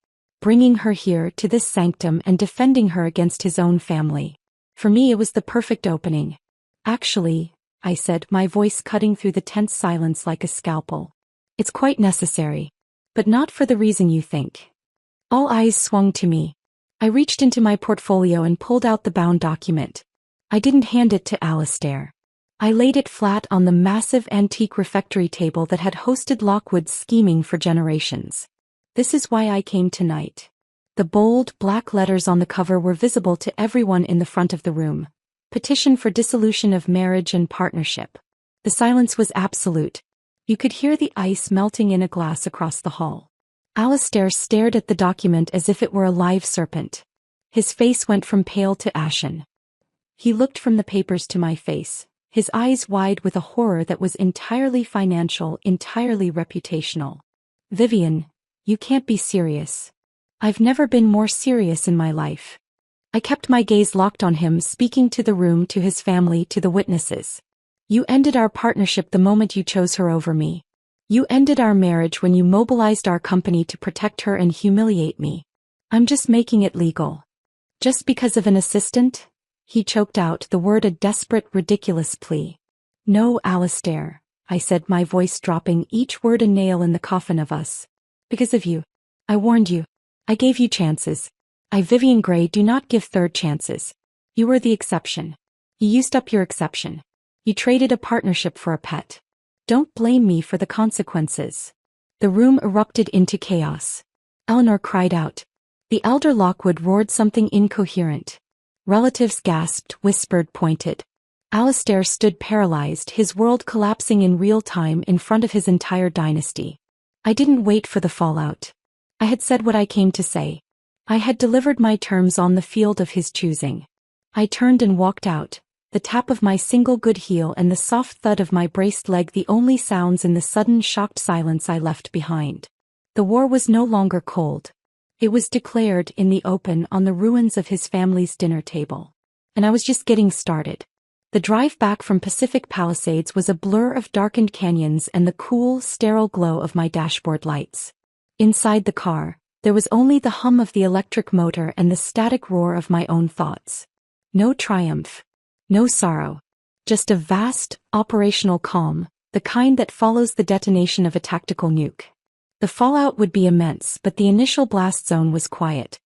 Bringing her here to this sanctum and defending her against his own family. For me it was the perfect opening. Actually, I said, my voice cutting through the tense silence like a scalpel. It's quite necessary. But not for the reason you think. All eyes swung to me. I reached into my portfolio and pulled out the bound document. I didn't hand it to Alistair. I laid it flat on the massive antique refectory table that had hosted Lockwood's scheming for generations. This is why I came tonight. The bold, black letters on the cover were visible to everyone in the front of the room. Petition for dissolution of marriage and partnership. The silence was absolute. You could hear the ice melting in a glass across the hall. Alistair stared at the document as if it were a live serpent. His face went from pale to ashen. He looked from the papers to my face, his eyes wide with a horror that was entirely financial, entirely reputational. Vivian, you can't be serious. I've never been more serious in my life. I kept my gaze locked on him, speaking to the room, to his family, to the witnesses. You ended our partnership the moment you chose her over me. You ended our marriage when you mobilized our company to protect her and humiliate me. I'm just making it legal. Just because of an assistant? He choked out the word, a desperate, ridiculous plea. No, Alistair, I said, my voice dropping, each word a nail in the coffin of us. Because of you. I warned you. I gave you chances. I, Vivian Grey, do not give third chances. You were the exception. You used up your exception. You traded a partnership for a pet. Don't blame me for the consequences. The room erupted into chaos. Eleanor cried out. The elder Lockwood roared something incoherent. Relatives gasped, whispered, pointed. Alistair stood paralyzed, his world collapsing in real time in front of his entire dynasty. I didn't wait for the fallout. I had said what I came to say. I had delivered my terms on the field of his choosing. I turned and walked out, the tap of my single good heel and the soft thud of my braced leg the only sounds in the sudden shocked silence I left behind. The war was no longer cold. It was declared in the open on the ruins of his family's dinner table. And I was just getting started. The drive back from Pacific Palisades was a blur of darkened canyons and the cool, sterile glow of my dashboard lights. Inside the car, there was only the hum of the electric motor and the static roar of my own thoughts. No triumph. No sorrow. Just a vast, operational calm, the kind that follows the detonation of a tactical nuke. The fallout would be immense, but the initial blast zone was quiet.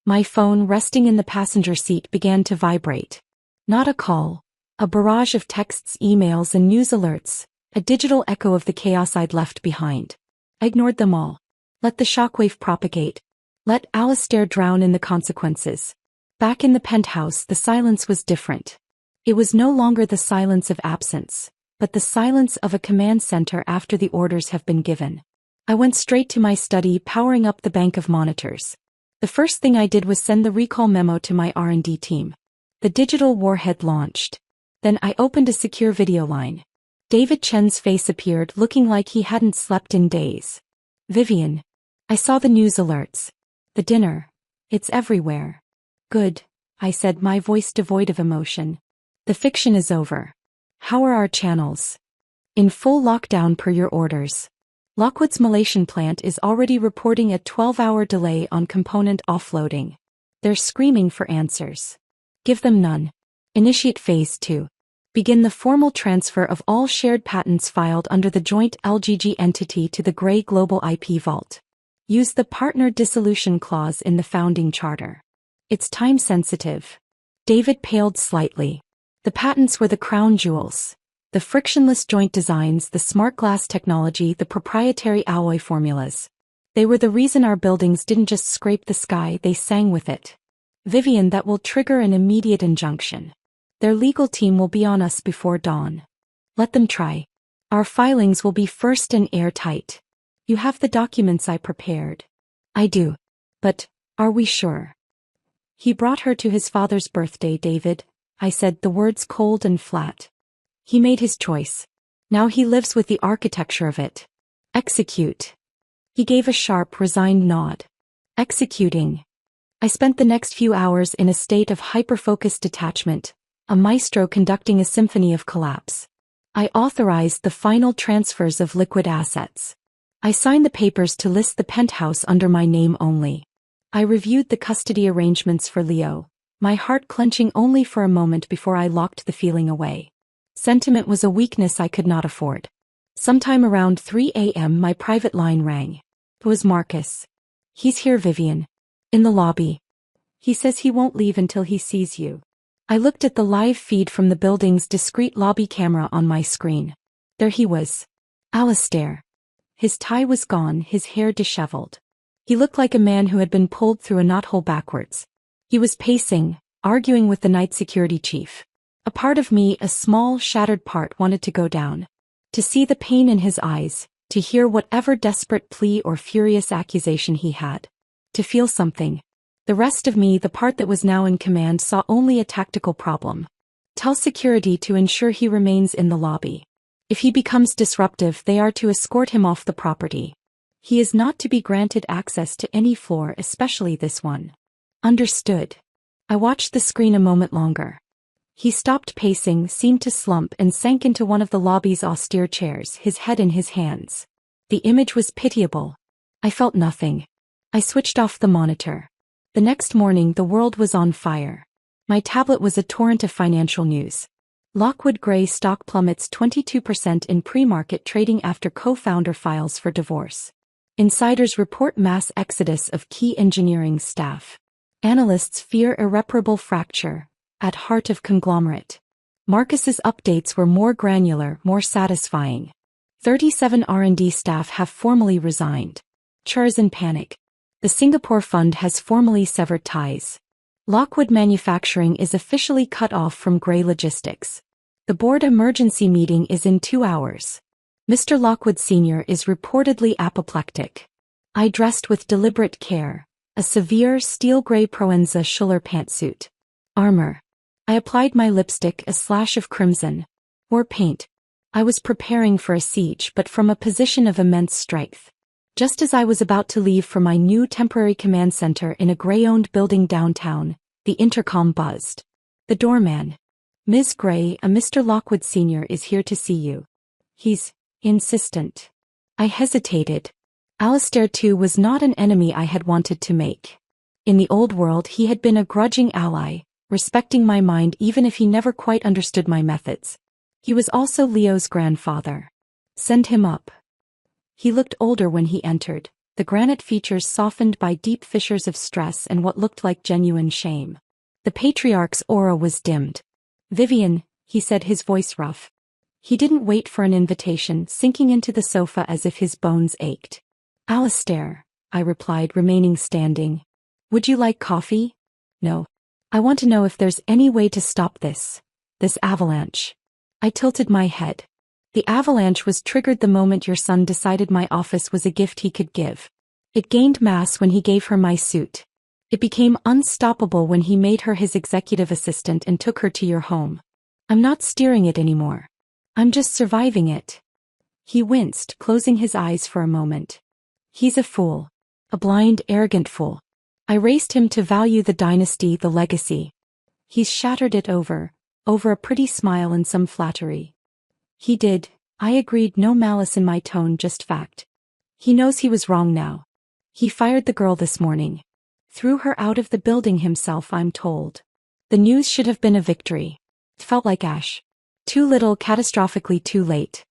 My phone, resting in the passenger seat, began to vibrate. Not a call. A barrage of texts, emails, and news alerts, a digital echo of the chaos I'd left behind. I ignored them all. Let the shockwave propagate. Let Alistair drown in the consequences. Back in the penthouse, the silence was different. It was no longer the silence of absence, but the silence of a command center after the orders have been given. I went straight to my study, powering up the bank of monitors. The first thing I did was send the recall memo to my R&D team. The digital warhead launched. Then I opened a secure video line. David Chen's face appeared, looking like he hadn't slept in days. Vivian. I saw the news alerts. The dinner. It's everywhere. Good, I said, my voice devoid of emotion. The fiction is over. How are our channels? In full lockdown per your orders. Lockwood's Malaysian plant is already reporting a 12-hour delay on component offloading. They're screaming for answers. Give them none. Initiate Phase 2. Begin the formal transfer of all shared patents filed under the joint LGG entity to the Grey Global IP Vault. Use the partner dissolution clause in the founding charter. It's time-sensitive. David paled slightly. The patents were the crown jewels. The frictionless joint designs, the smart glass technology, the proprietary alloy formulas. They were the reason our buildings didn't just scrape the sky, they sang with it. Vivian, that will trigger an immediate injunction. Their legal team will be on us before dawn. Let them try. Our filings will be first and airtight. You have the documents I prepared. I do. But, are we sure? He brought her to his father's birthday, David, I said, the words cold and flat. He made his choice. Now he lives with the architecture of it. Execute. He gave a sharp, resigned nod. Executing. I spent the next few hours in a state of hyper-focused detachment, a maestro conducting a symphony of collapse. I authorized the final transfers of liquid assets. I signed the papers to list the penthouse under my name only. I reviewed the custody arrangements for Leo, my heart clenching only for a moment before I locked the feeling away. Sentiment was a weakness I could not afford. Sometime around 3 a.m. my private line rang. It was Marcus. He's here, Vivian. In the lobby. He says he won't leave until he sees you. I looked at the live feed from the building's discreet lobby camera on my screen. There he was. Alistair. His tie was gone, his hair disheveled. He looked like a man who had been pulled through a knothole backwards. He was pacing, arguing with the night security chief. A part of me, a small, shattered part, wanted to go down. To see the pain in his eyes, to hear whatever desperate plea or furious accusation he had. To feel something. The rest of me, the part that was now in command, saw only a tactical problem. Tell security to ensure he remains in the lobby. If he becomes disruptive, they are to escort him off the property. He is not to be granted access to any floor, especially this one. Understood. I watched the screen a moment longer. He stopped pacing, seemed to slump, and sank into one of the lobby's austere chairs, his head in his hands. The image was pitiable. I felt nothing. I switched off the monitor. The next morning, the world was on fire. My tablet was a torrent of financial news. Lockwood Gray stock plummets 22% in pre-market trading after co-founder files for divorce. Insiders report mass exodus of key engineering staff. Analysts fear irreparable fracture at heart of conglomerate. Marcus's updates were more granular, more satisfying. 37 R&D staff have formally resigned. Chur's in panic. The Singapore fund has formally severed ties. Lockwood Manufacturing is officially cut off from Gray Logistics. The board emergency meeting is in 2 hours. Mr. Lockwood Sr. is reportedly apoplectic. I dressed with deliberate care. A severe steel gray Proenza Schuller pantsuit. Armor. I applied my lipstick, a slash of crimson. Or paint. I was preparing for a siege, but from a position of immense strength. Just as I was about to leave for my new temporary command center in a Gray-owned building downtown, the intercom buzzed. The doorman. Ms. Gray, a Mr. Lockwood Sr. is here to see you. He's insistent. I hesitated. Alistair too was not an enemy I had wanted to make. In the old world he had been a grudging ally, respecting my mind even if he never quite understood my methods. He was also Leo's grandfather. Send him up. He looked older when he entered, the granite features softened by deep fissures of stress and what looked like genuine shame. The patriarch's aura was dimmed. Vivian, he said, his voice rough. He didn't wait for an invitation, sinking into the sofa as if his bones ached. Alistair, I replied, remaining standing. Would you like coffee? No. I want to know if there's any way to stop this avalanche. I tilted my head. The avalanche was triggered the moment your son decided my office was a gift he could give. It gained mass when he gave her my suit. It became unstoppable when he made her his executive assistant and took her to your home. I'm not steering it anymore. I'm just surviving it. He winced, closing his eyes for a moment. He's a fool. A blind, arrogant fool. I raced him to value the dynasty, the legacy. He's shattered it over a pretty smile and some flattery. He did, I agreed, no malice in my tone, just fact. He knows he was wrong now. He fired the girl this morning. Threw her out of the building himself, I'm told. The news should have been a victory. It felt like ash. Too little, catastrophically too late.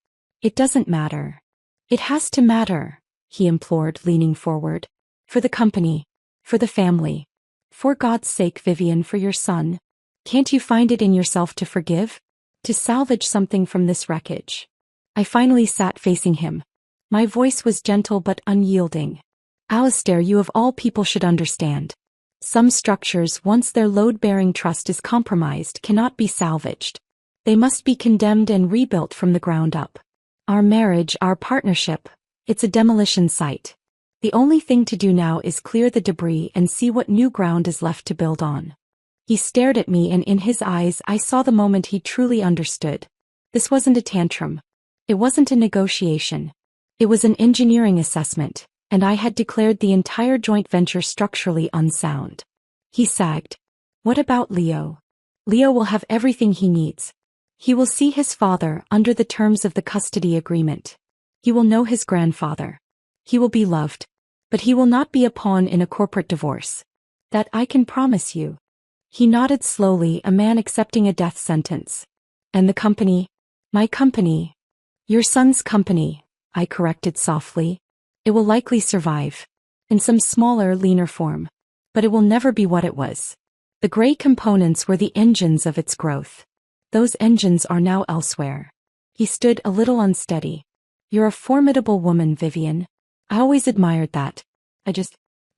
It doesn't matter. It has to matter, he implored, leaning forward. For the company. For the family. For God's sake, Vivian, for your son. Can't you find it in yourself to forgive? To salvage something from this wreckage? I finally sat facing him. My voice was gentle but unyielding. Alistair, you of all people should understand. Some structures, once their load-bearing trust is compromised, cannot be salvaged. They must be condemned and rebuilt from the ground up. Our marriage, our partnership, it's a demolition site. The only thing to do now is clear the debris and see what new ground is left to build on. He stared at me, and in his eyes I saw the moment he truly understood. This wasn't a tantrum. It wasn't a negotiation. It was an engineering assessment, and I had declared the entire joint venture structurally unsound. He sagged. What about Leo? Leo will have everything he needs. He will see his father under the terms of the custody agreement. He will know his grandfather. He will be loved. But he will not be a pawn in a corporate divorce. That I can promise you. He nodded slowly, a man accepting a death sentence. And the company? My company. Your son's company, I corrected softly. It will likely survive. In some smaller, leaner form. But it will never be what it was. The gray components were the engines of its growth. Those engines are now elsewhere. He stood a little unsteady. You're a formidable woman, Vivian. I always admired that.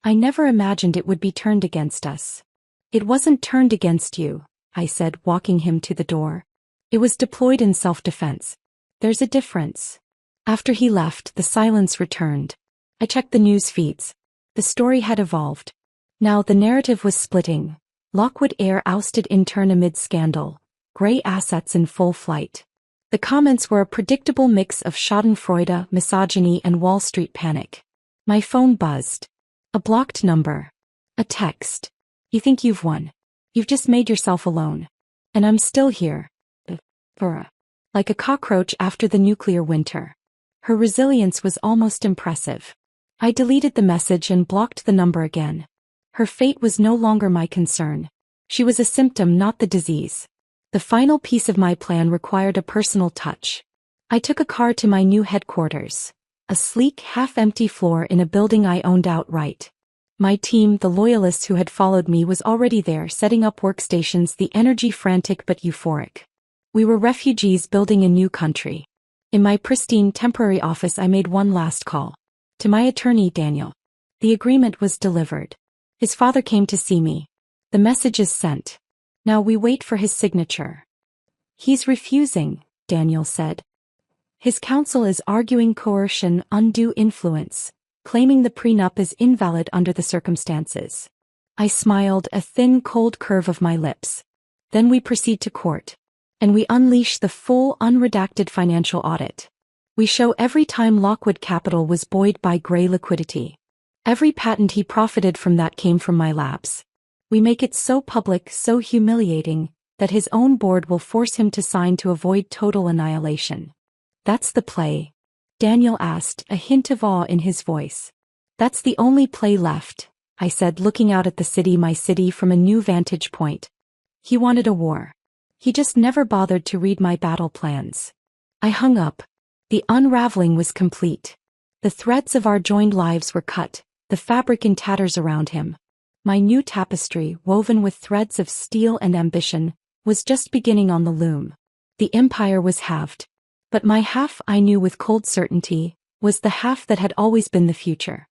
I never imagined it would be turned against us. It wasn't turned against you, I said, walking him to the door. It was deployed in self-defense. There's a difference. After he left, the silence returned. I checked the news feeds. The story had evolved. Now the narrative was splitting. Lockwood heir ousted intern amid scandal. Grey assets in full flight. The comments were a predictable mix of schadenfreude, misogyny, and Wall Street panic. My phone buzzed. A blocked number. A text. You think you've won. You've just made yourself alone. And I'm still here. Like a cockroach after the nuclear winter. Her resilience was almost impressive. I deleted the message and blocked the number again. Her fate was no longer my concern. She was a symptom, not the disease. The final piece of my plan required a personal touch. I took a car to my new headquarters. A sleek, half-empty floor in a building I owned outright. My team, the loyalists who had followed me, was already there, setting up workstations, the energy frantic but euphoric. We were refugees building a new country. In my pristine, temporary office I made one last call. To my attorney, Daniel. The agreement was delivered. His father came to see me. The message is sent. Now we wait for his signature. He's refusing, Daniel said. His counsel is arguing coercion, undue influence, claiming the prenup is invalid under the circumstances. I smiled, a thin, cold curve of my lips. Then we proceed to court. And we unleash the full, unredacted financial audit. We show every time Lockwood Capital was buoyed by grey liquidity. Every patent he profited from that came from my labs. We make it so public, so humiliating, that his own board will force him to sign to avoid total annihilation. That's the play? Daniel asked, a hint of awe in his voice. That's the only play left, I said, looking out at the city, my city, from a new vantage point. He wanted a war. He just never bothered to read my battle plans. I hung up. The unraveling was complete. The threads of our joined lives were cut, the fabric in tatters around him. My new tapestry, woven with threads of steel and ambition, was just beginning on the loom. The empire was halved. But my half, I knew with cold certainty, was the half that had always been the future.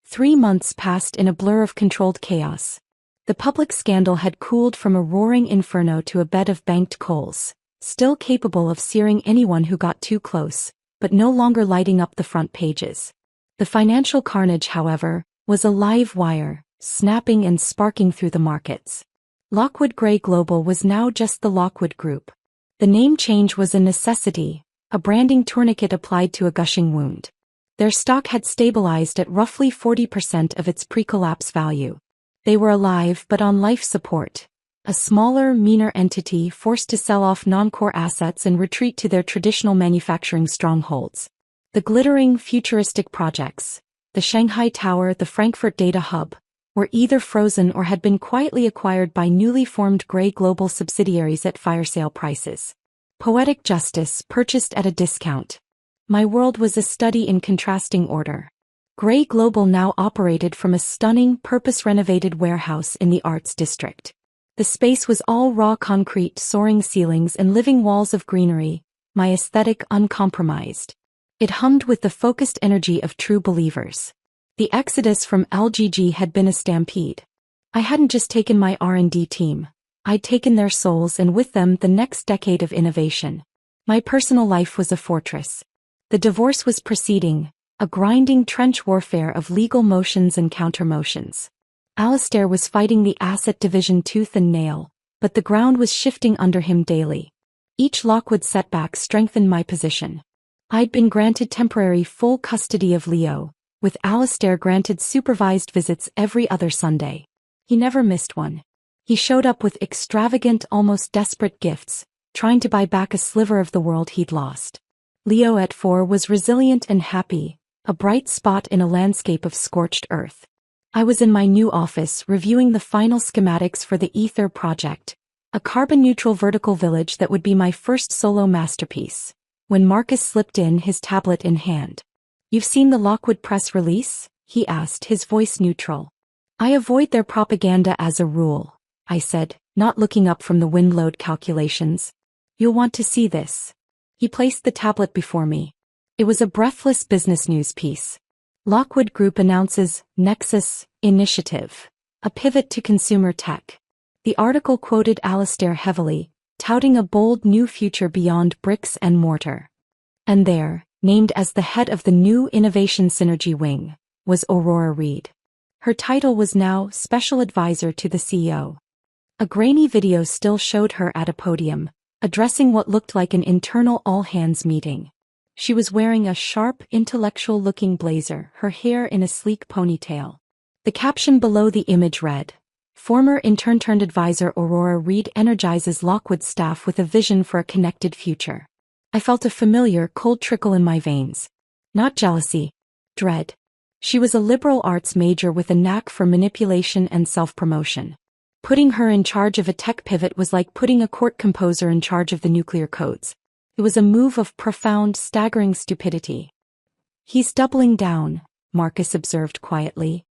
3 months passed in a blur of controlled chaos. The public scandal had cooled from a roaring inferno to a bed of banked coals, still capable of searing anyone who got too close, but no longer lighting up the front pages. The financial carnage, however, was a live wire, snapping and sparking through the markets. Lockwood Gray Global was now just the Lockwood Group. The name change was a necessity, a branding tourniquet applied to a gushing wound. Their stock had stabilized at roughly 40% of its pre-collapse value. They were alive but on life support. A smaller, meaner entity forced to sell off non-core assets and retreat to their traditional manufacturing strongholds. The glittering, futuristic projects, the Shanghai Tower, the Frankfurt Data Hub, were either frozen or had been quietly acquired by newly formed Gray Global subsidiaries at fire sale prices. Poetic justice, purchased at a discount. My world was a study in contrasting order. Gray Global now operated from a stunning, purpose-renovated warehouse in the Arts District. The space was all raw concrete, soaring ceilings and living walls of greenery, my aesthetic uncompromised. It hummed with the focused energy of true believers. The exodus from LGG had been a stampede. I hadn't just taken my R&D team. I'd taken their souls and with them the next decade of innovation. My personal life was a fortress. The divorce was proceeding, a grinding trench warfare of legal motions and counter-motions. Alistair was fighting the asset division tooth and nail, but the ground was shifting under him daily. Each Lockwood setback strengthened my position. I'd been granted temporary full custody of Leo, with Alistair granted supervised visits every other Sunday. He never missed one. He showed up with extravagant, almost desperate gifts, trying to buy back a sliver of the world he'd lost. Leo at 4 was resilient and happy, a bright spot in a landscape of scorched earth. I was in my new office reviewing the final schematics for the Ether project, a carbon-neutral vertical village that would be my first solo masterpiece, when Marcus slipped in, his tablet in hand. "You've seen the Lockwood press release?" he asked, his voice neutral. "I avoid their propaganda as a rule," I said, not looking up from the wind load calculations. "You'll want to see this." He placed the tablet before me. It was a breathless business news piece. Lockwood Group announces Nexus Initiative, a pivot to consumer tech. The article quoted Alistair heavily, touting a bold new future beyond bricks and mortar. And there, named as the head of the new Innovation Synergy Wing, was Aurora Reed. Her title was now Special Advisor to the CEO. A grainy video still showed her at a podium, addressing what looked like an internal all-hands meeting. She was wearing a sharp, intellectual-looking blazer, her hair in a sleek ponytail. The caption below the image read, "Former intern-turned-advisor Aurora Reed energizes Lockwood staff with a vision for a connected future." I felt a familiar, cold trickle in my veins. Not jealousy. Dread. She was a liberal arts major with a knack for manipulation and self-promotion. Putting her in charge of a tech pivot was like putting a court composer in charge of the nuclear codes. It was a move of profound, staggering stupidity. "He's doubling down," Marcus observed quietly.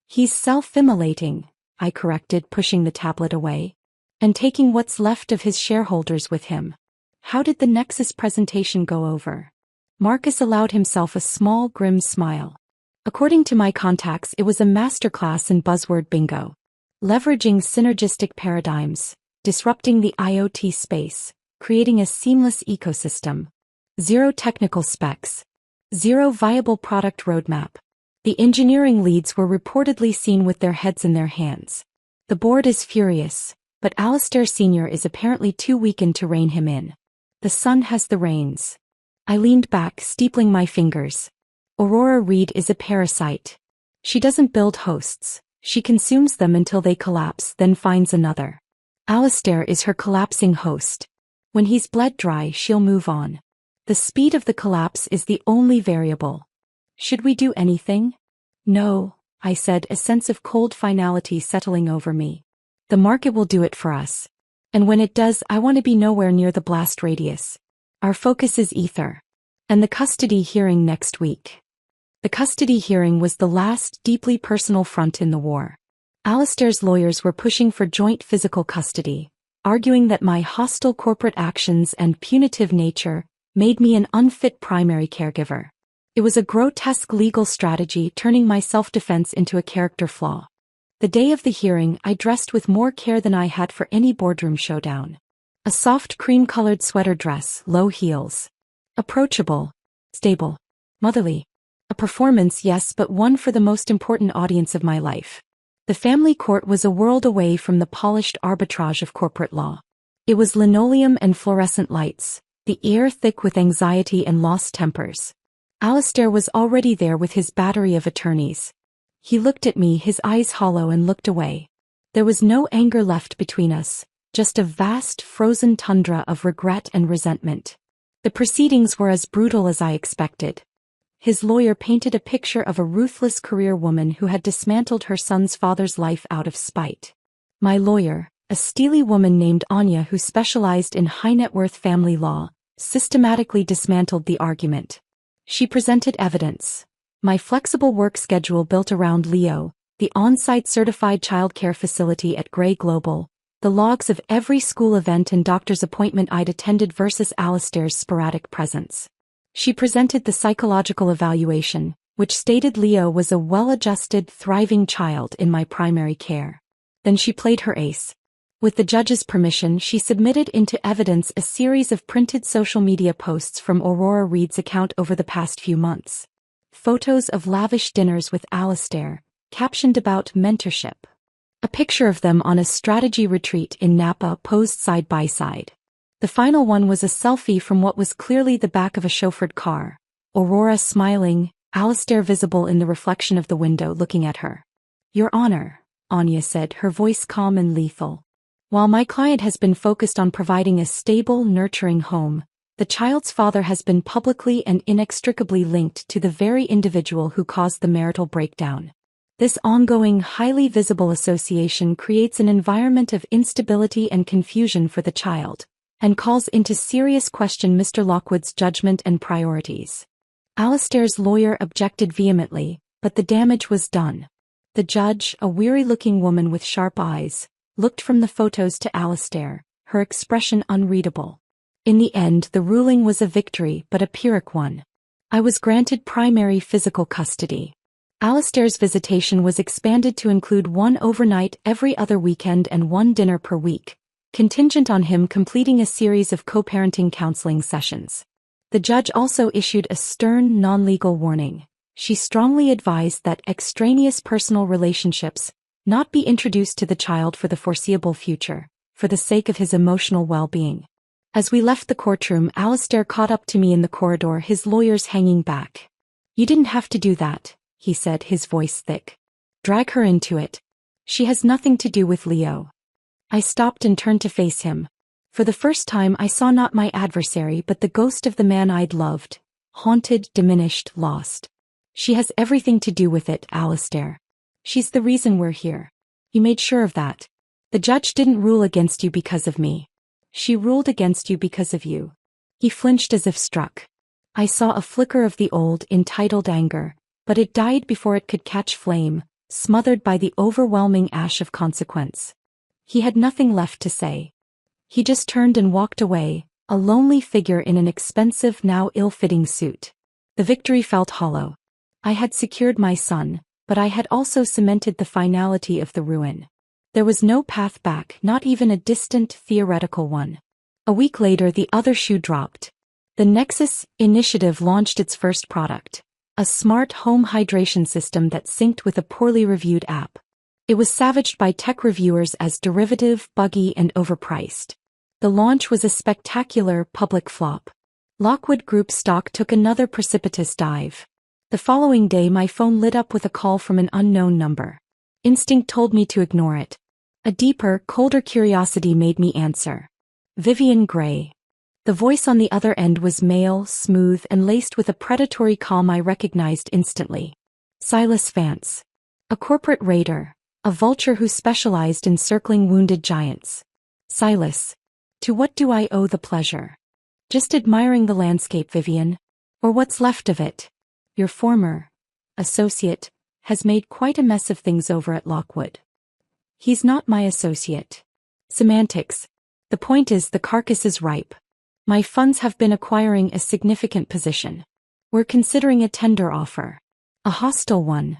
"He's self-immolating," I corrected, pushing the tablet away. "And taking what's left of his shareholders with him." How did the Nexus presentation go over? Marcus allowed himself a small, grim smile. According to my contacts, it was a masterclass in buzzword bingo. Leveraging synergistic paradigms, disrupting the IoT space, creating a seamless ecosystem. Zero technical specs. Zero viable product roadmap. The engineering leads were reportedly seen with their heads in their hands. The board is furious, but Alistair Sr. is apparently too weakened to rein him in. The son has the reins. I leaned back, steepling my fingers. Aurora Reed is a parasite. She doesn't build hosts. She consumes them until they collapse, then finds another. Alistair is her collapsing host. When he's bled dry, she'll move on. The speed of the collapse is the only variable. Should we do anything? No, I said, a sense of cold finality settling over me. The market will do it for us. And when it does, I want to be nowhere near the blast radius. Our focus is ether. And the custody hearing next week. The custody hearing was the last deeply personal front in the war. Alistair's lawyers were pushing for joint physical custody, arguing that my hostile corporate actions and punitive nature made me an unfit primary caregiver. It was a grotesque legal strategy, turning my self-defense into a character flaw. The day of the hearing, I dressed with more care than I had for any boardroom showdown. A soft cream-colored sweater dress, low heels. Approachable. Stable. Motherly. A performance, yes, but one for the most important audience of my life. The family court was a world away from the polished arbitrage of corporate law. It was linoleum and fluorescent lights, the air thick with anxiety and lost tempers. Alistair was already there with his battery of attorneys. He looked at me, his eyes hollow, and looked away. There was no anger left between us, just a vast, frozen tundra of regret and resentment. The proceedings were as brutal as I expected. His lawyer painted a picture of a ruthless career woman who had dismantled her son's father's life out of spite. My lawyer, a steely woman named Anya who specialized in high-net-worth family law, systematically dismantled the argument. She presented evidence. My flexible work schedule built around Leo, the on-site certified childcare facility at Gray Global, the logs of every school event and doctor's appointment I'd attended versus Alistair's sporadic presence. She presented the psychological evaluation, which stated Leo was a well-adjusted, thriving child in my primary care. Then she played her ace. With the judge's permission, she submitted into evidence a series of printed social media posts from Aurora Reed's account over the past few months. Photos of lavish dinners with Alistair, captioned about mentorship. A picture of them on a strategy retreat in Napa posed side by side. The final one was a selfie from what was clearly the back of a chauffeured car. Aurora smiling, Alistair visible in the reflection of the window looking at her. "Your Honor," Anya said, her voice calm and lethal. "While my client has been focused on providing a stable, nurturing home, the child's father has been publicly and inextricably linked to the very individual who caused the marital breakdown. This ongoing, highly visible association creates an environment of instability and confusion for the child, and calls into serious question Mr. Lockwood's judgment and priorities." Alistair's lawyer objected vehemently, but the damage was done. The judge, a weary-looking woman with sharp eyes, looked from the photos to Alistair, her expression unreadable. In the end, the ruling was a victory, but a Pyrrhic one. I was granted primary physical custody. Alistair's visitation was expanded to include one overnight every other weekend and one dinner per week, contingent on him completing a series of co-parenting counseling sessions. The judge also issued a stern non-legal warning. She strongly advised that extraneous personal relationships not be introduced to the child for the foreseeable future, for the sake of his emotional well-being. As we left the courtroom, Alistair caught up to me in the corridor, his lawyers hanging back. "You didn't have to do that," he said, his voice thick. "Drag her into it. She has nothing to do with Leo." I stopped and turned to face him. For the first time I saw not my adversary but the ghost of the man I'd loved, haunted, diminished, lost. "She has everything to do with it, Alistair. She's the reason we're here. You made sure of that. The judge didn't rule against you because of me. She ruled against you because of you." He flinched as if struck. I saw a flicker of the old, entitled anger, but it died before it could catch flame, smothered by the overwhelming ash of consequence. He had nothing left to say. He just turned and walked away, a lonely figure in an expensive, now ill-fitting suit. The victory felt hollow. I had secured my son, but I had also cemented the finality of the ruin. There was no path back, not even a distant, theoretical one. A week later, the other shoe dropped. The Nexus initiative launched its first product, a smart home hydration system that synced with a poorly reviewed app. It was savaged by tech reviewers as derivative, buggy, and overpriced. The launch was a spectacular public flop. Lockwood Group stock took another precipitous dive. The following day, my phone lit up with a call from an unknown number. Instinct told me to ignore it. A deeper, colder curiosity made me answer. Vivian Gray. The voice on the other end was male, smooth, and laced with a predatory calm I recognized instantly. Silas Vance. A corporate raider, a vulture who specialized in circling wounded giants. "Silas. To what do I owe the pleasure?" "Just admiring the landscape, Vivian. Or what's left of it. Your former associate has made quite a mess of things over at Lockwood." "He's not my associate." "Semantics. The point is the carcass is ripe. My funds have been acquiring a significant position. We're considering a tender offer. A hostile one."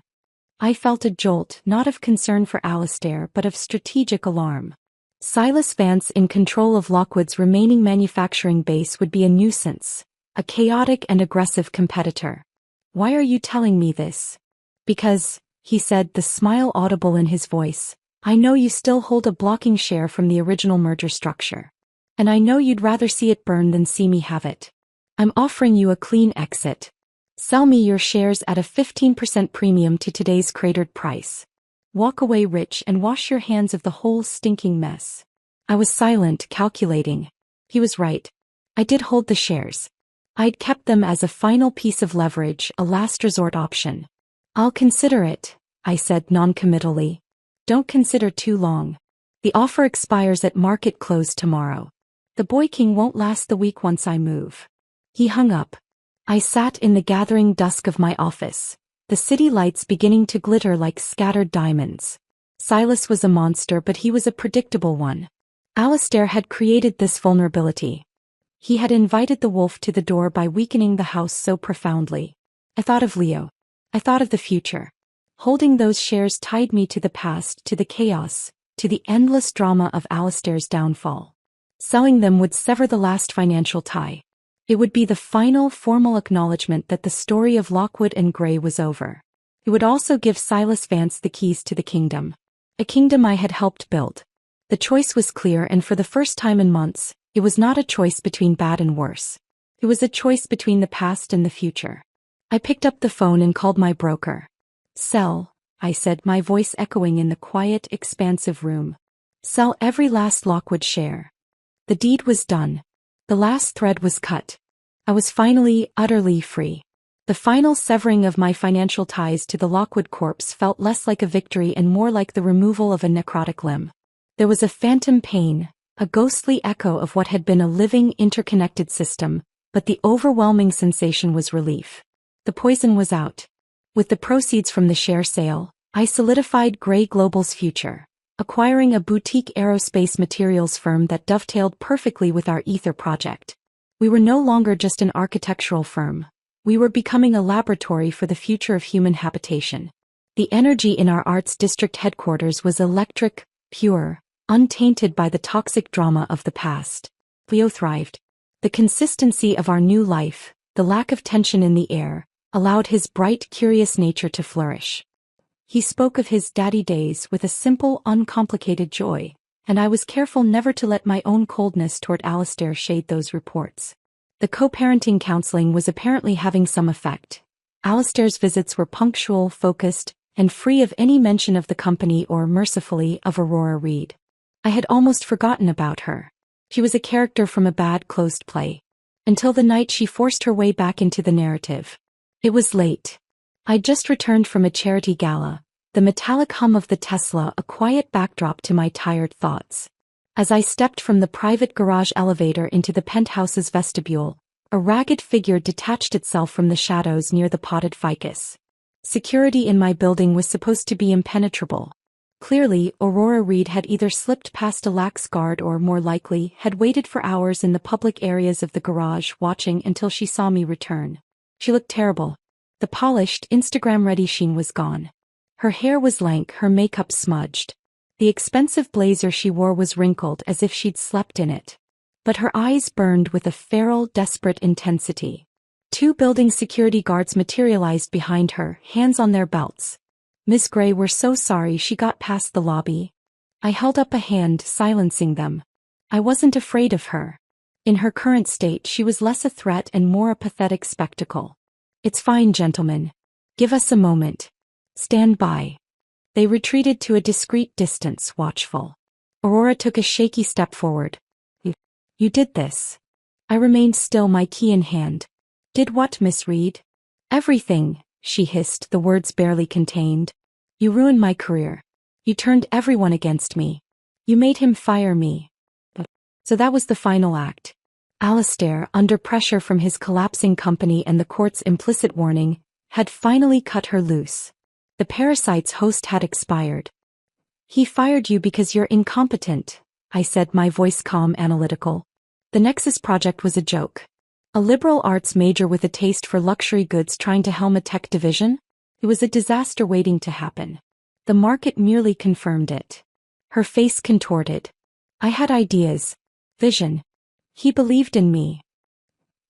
I felt a jolt, not of concern for Alistair but of strategic alarm. Silas Vance in control of Lockwood's remaining manufacturing base would be a nuisance, a chaotic and aggressive competitor. "Why are you telling me this?" "Because," he said, the smile audible in his voice, "I know you still hold a blocking share from the original merger structure. And I know you'd rather see it burn than see me have it. I'm offering you a clean exit. Sell me your shares at a 15% premium to today's cratered price. Walk away rich and wash your hands of the whole stinking mess." I was silent, calculating. He was right. I did hold the shares. I'd kept them as a final piece of leverage, a last resort option. "I'll consider it," I said non-committally. "Don't consider too long. The offer expires at market close tomorrow. The Boy King won't last the week once I move." He hung up. I sat in the gathering dusk of my office, the city lights beginning to glitter like scattered diamonds. Silas was a monster, but he was a predictable one. Alistair had created this vulnerability. He had invited the wolf to the door by weakening the house so profoundly. I thought of Leo. I thought of the future. Holding those shares tied me to the past, to the chaos, to the endless drama of Alistair's downfall. Selling them would sever the last financial tie. It would be the final formal acknowledgement that the story of Lockwood and Gray was over. It would also give Silas Vance the keys to the kingdom. A kingdom I had helped build. The choice was clear, and for the first time in months, it was not a choice between bad and worse. It was a choice between the past and the future. I picked up the phone and called my broker. "Sell," I said, my voice echoing in the quiet, expansive room. "Sell every last Lockwood share." The deed was done. The last thread was cut. I was finally, utterly free. The final severing of my financial ties to the Lockwood corpse felt less like a victory and more like the removal of a necrotic limb. There was a phantom pain, a ghostly echo of what had been a living, interconnected system, but the overwhelming sensation was relief. The poison was out. With the proceeds from the share sale, I solidified Gray Global's future, acquiring a boutique aerospace materials firm that dovetailed perfectly with our Ether project. We were no longer just an architectural firm. We were becoming a laboratory for the future of human habitation. The energy in our arts district headquarters was electric, pure, untainted by the toxic drama of the past. Leo thrived. The consistency of our new life, the lack of tension in the air, allowed his bright, curious nature to flourish. He spoke of his daddy days with a simple, uncomplicated joy, and I was careful never to let my own coldness toward Alistair shade those reports. The co-parenting counseling was apparently having some effect. Alistair's visits were punctual, focused, and free of any mention of the company or, mercifully, of Aurora Reed. I had almost forgotten about her. She was a character from a bad closed play. Until the night she forced her way back into the narrative. It was late. I'd just returned from a charity gala, the metallic hum of the Tesla a quiet backdrop to my tired thoughts. As I stepped from the private garage elevator into the penthouse's vestibule, a ragged figure detached itself from the shadows near the potted ficus. Security in my building was supposed to be impenetrable. Clearly, Aurora Reed had either slipped past a lax guard or, more likely, had waited for hours in the public areas of the garage watching until she saw me return. She looked terrible. The polished, Instagram-ready sheen was gone. Her hair was lank, her makeup smudged. The expensive blazer she wore was wrinkled as if she'd slept in it. But her eyes burned with a feral, desperate intensity. 2 building security guards materialized behind her, hands on their belts. "Miss Gray, we're so sorry she got past the lobby." I held up a hand, silencing them. I wasn't afraid of her. In her current state she was less a threat and more a pathetic spectacle. "It's fine, gentlemen. Give us a moment. Stand by." They retreated to a discreet distance, watchful. Aurora took a shaky step forward. You did this." I remained still, my key in hand. "Did what, Miss Reed?" "Everything," she hissed, the words barely contained. "You ruined my career. You turned everyone against me. You made him fire me." So that was the final act. Alistair, under pressure from his collapsing company and the court's implicit warning, had finally cut her loose. The parasite's host had expired. "He fired you because you're incompetent," I said, my voice calm, analytical. The Nexus project was a joke. A liberal arts major with a taste for luxury goods trying to helm a tech division? It was a disaster waiting to happen. The market merely confirmed it. Her face contorted. I had ideas. Vision. He believed in me.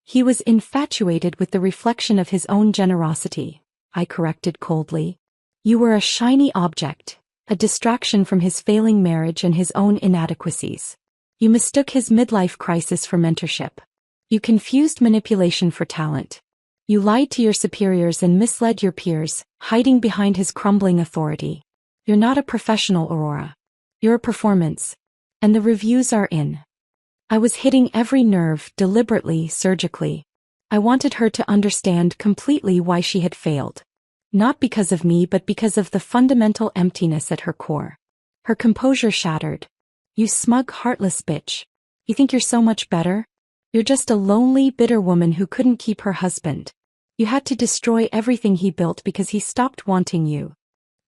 He was infatuated with the reflection of his own generosity, I corrected coldly. You were a shiny object, a distraction from his failing marriage and his own inadequacies. You mistook his midlife crisis for mentorship. You confused manipulation for talent. You lied to your superiors and misled your peers, hiding behind his crumbling authority. You're not a professional, Aurora. You're a performance. And the reviews are in. I was hitting every nerve, deliberately, surgically. I wanted her to understand completely why she had failed. Not because of me, but because of the fundamental emptiness at her core. Her composure shattered. You smug, heartless bitch. You think you're so much better? You're just a lonely, bitter woman who couldn't keep her husband. You had to destroy everything he built because he stopped wanting you.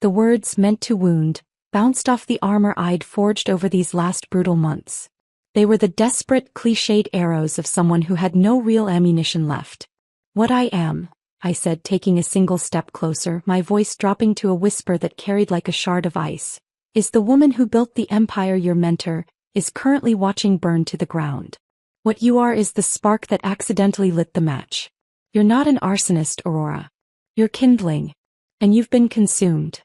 The words, meant to wound, bounced off the armor I'd forged over these last brutal months. They were the desperate, cliched arrows of someone who had no real ammunition left. What I am, I said, taking a single step closer, my voice dropping to a whisper that carried like a shard of ice, is the woman who built the empire your mentor is currently watching burn to the ground. What you are is the spark that accidentally lit the match. You're not an arsonist, Aurora. You're kindling. And you've been consumed.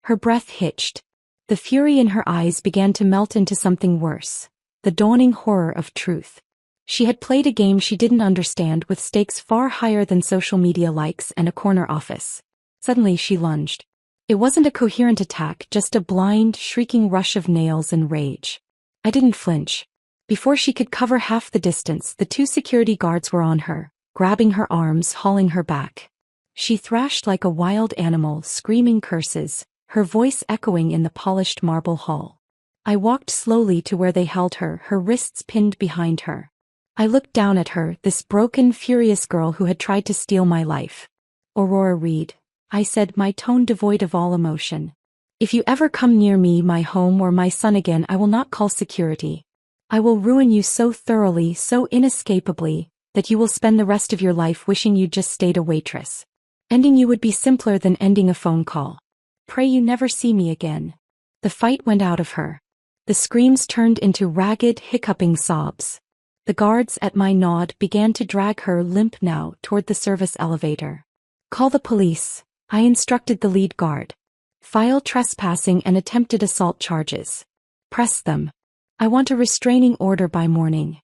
Her breath hitched. The fury in her eyes began to melt into something worse. The dawning horror of truth. She had played a game she didn't understand with stakes far higher than social media likes and a corner office. Suddenly she lunged. It wasn't a coherent attack, just a blind, shrieking rush of nails and rage. I didn't flinch. Before she could cover half the distance, the 2 security guards were on her, grabbing her arms, hauling her back. She thrashed like a wild animal, screaming curses, her voice echoing in the polished marble hall. I walked slowly to where they held her, her wrists pinned behind her. I looked down at her, this broken, furious girl who had tried to steal my life. Aurora Reed, I said, my tone devoid of all emotion. If you ever come near me, my home, or my son again, I will not call security. I will ruin you so thoroughly, so inescapably, that you will spend the rest of your life wishing you'd just stayed a waitress. Ending you would be simpler than ending a phone call. Pray you never see me again. The fight went out of her. The screams turned into ragged, hiccuping sobs. The guards at my nod began to drag her limp now toward the service elevator. Call the police, I instructed the lead guard. File trespassing and attempted assault charges. Press them. I want a restraining order by morning.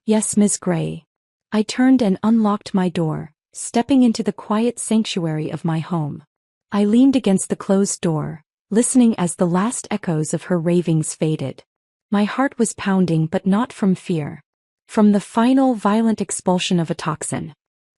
Yes, Ms. Gray. I turned and unlocked my door, stepping into the quiet sanctuary of my home. I leaned against the closed door, listening as the last echoes of her ravings faded. My heart was pounding, but not from fear. From the final violent expulsion of a toxin.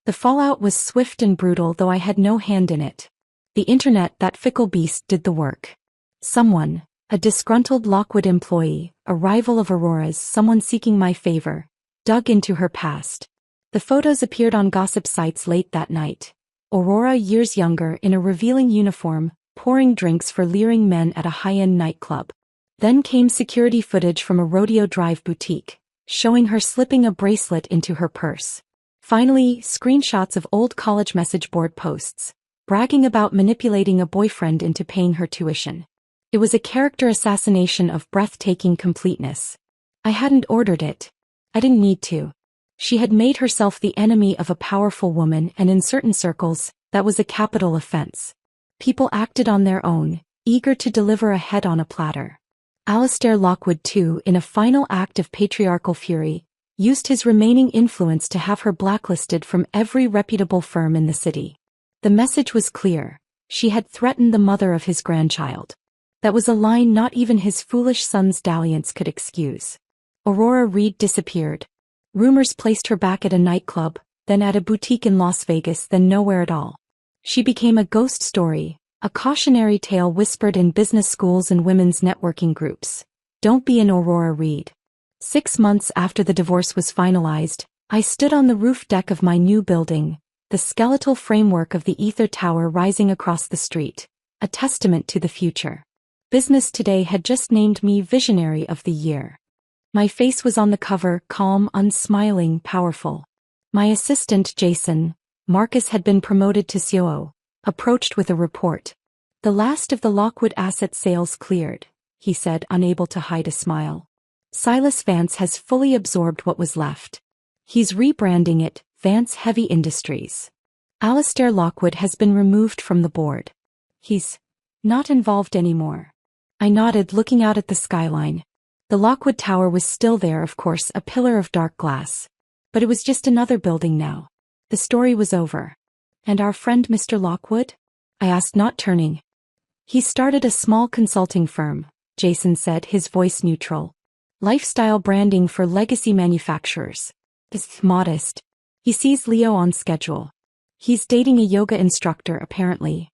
The fallout was swift and brutal, though I had no hand in it. The internet, that fickle beast, did the work. Someone, a disgruntled Lockwood employee, a rival of Aurora's, someone seeking my favor, dug into her past. The photos appeared on gossip sites late that night. Aurora, years younger, in a revealing uniform, pouring drinks for leering men at a high-end nightclub. Then came security footage from a Rodeo Drive boutique, showing her slipping a bracelet into her purse. Finally, screenshots of old college message board posts, bragging about manipulating a boyfriend into paying her tuition. It was a character assassination of breathtaking completeness. I hadn't ordered it. I didn't need to. She had made herself the enemy of a powerful woman, and in certain circles, that was a capital offense. People acted on their own, eager to deliver a head on a platter. Alistair Lockwood, too, in a final act of patriarchal fury, used his remaining influence to have her blacklisted from every reputable firm in the city. The message was clear. She had threatened the mother of his grandchild. That was a line not even his foolish son's dalliance could excuse. Aurora Reed disappeared. Rumors placed her back at a nightclub, then at a boutique in Las Vegas, then nowhere at all. She became a ghost story, a cautionary tale whispered in business schools and women's networking groups. Don't be an Aurora Reed. 6 months after the divorce was finalized, I stood on the roof deck of my new building, the skeletal framework of the Ether Tower rising across the street, a testament to the future. Business Today had just named me Visionary of the Year. My face was on the cover, calm, unsmiling, powerful. My assistant, Jason Marcus, had been promoted to COO, approached with a report. The last of the Lockwood asset sales cleared, he said, unable to hide a smile. Silas Vance has fully absorbed what was left. He's rebranding it, Vance Heavy Industries. Alistair Lockwood has been removed from the board. He's not involved anymore. I nodded, looking out at the skyline. The Lockwood Tower was still there, of course, a pillar of dark glass. But it was just another building now. The story was over. And our friend Mr. Lockwood? I asked, not turning. He started a small consulting firm, Jason said, his voice neutral. Lifestyle branding for legacy manufacturers. It's modest. He sees Leo on schedule. He's dating a yoga instructor, apparently.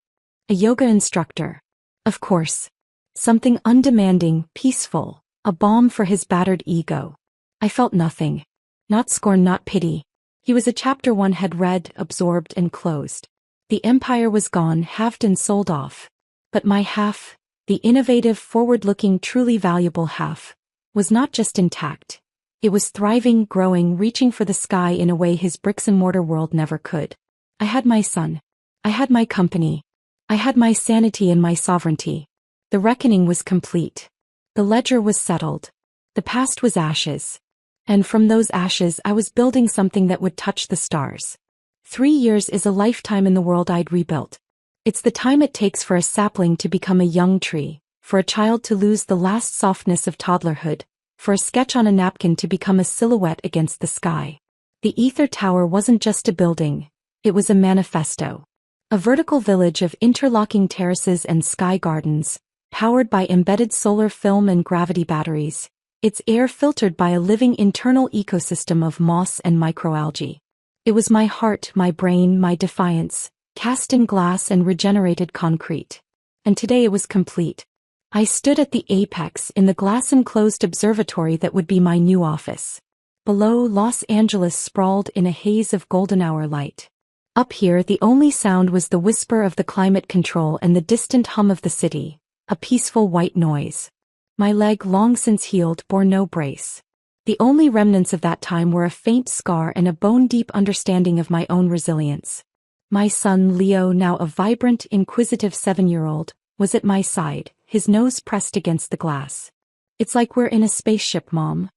A yoga instructor. Of course. Something undemanding, peaceful, a balm for his battered ego. I felt nothing. Not scorn, not pity. He was a chapter one had read, absorbed, and closed. The empire was gone, halved and sold off. But my half, the innovative, forward-looking, truly valuable half, was not just intact. It was thriving, growing, reaching for the sky in a way his bricks-and-mortar world never could. I had my son. I had my company. I had my sanity and my sovereignty. The reckoning was complete. The ledger was settled. The past was ashes. And from those ashes I was building something that would touch the stars. 3 years is a lifetime in the world I'd rebuilt. It's the time it takes for a sapling to become a young tree, for a child to lose the last softness of toddlerhood, for a sketch on a napkin to become a silhouette against the sky. The Ether Tower wasn't just a building, it was a manifesto. A vertical village of interlocking terraces and sky gardens, powered by embedded solar film and gravity batteries, its air filtered by a living internal ecosystem of moss and microalgae. It was my heart, my brain, my defiance, cast in glass and regenerated concrete. And today it was complete. I stood at the apex in the glass-enclosed observatory that would be my new office. Below, Los Angeles sprawled in a haze of golden hour light. Up here, the only sound was the whisper of the climate control and the distant hum of the city, a peaceful white noise. My leg, long since healed, bore no brace. The only remnants of that time were a faint scar and a bone-deep understanding of my own resilience. My son Leo, now a vibrant, inquisitive 7-year-old, was at my side, his nose pressed against the glass. "It's like we're in a spaceship, Mom."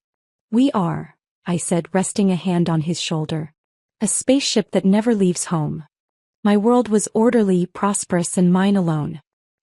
"We are," I said, resting a hand on his shoulder. "A spaceship that never leaves home." My world was orderly, prosperous, and mine alone.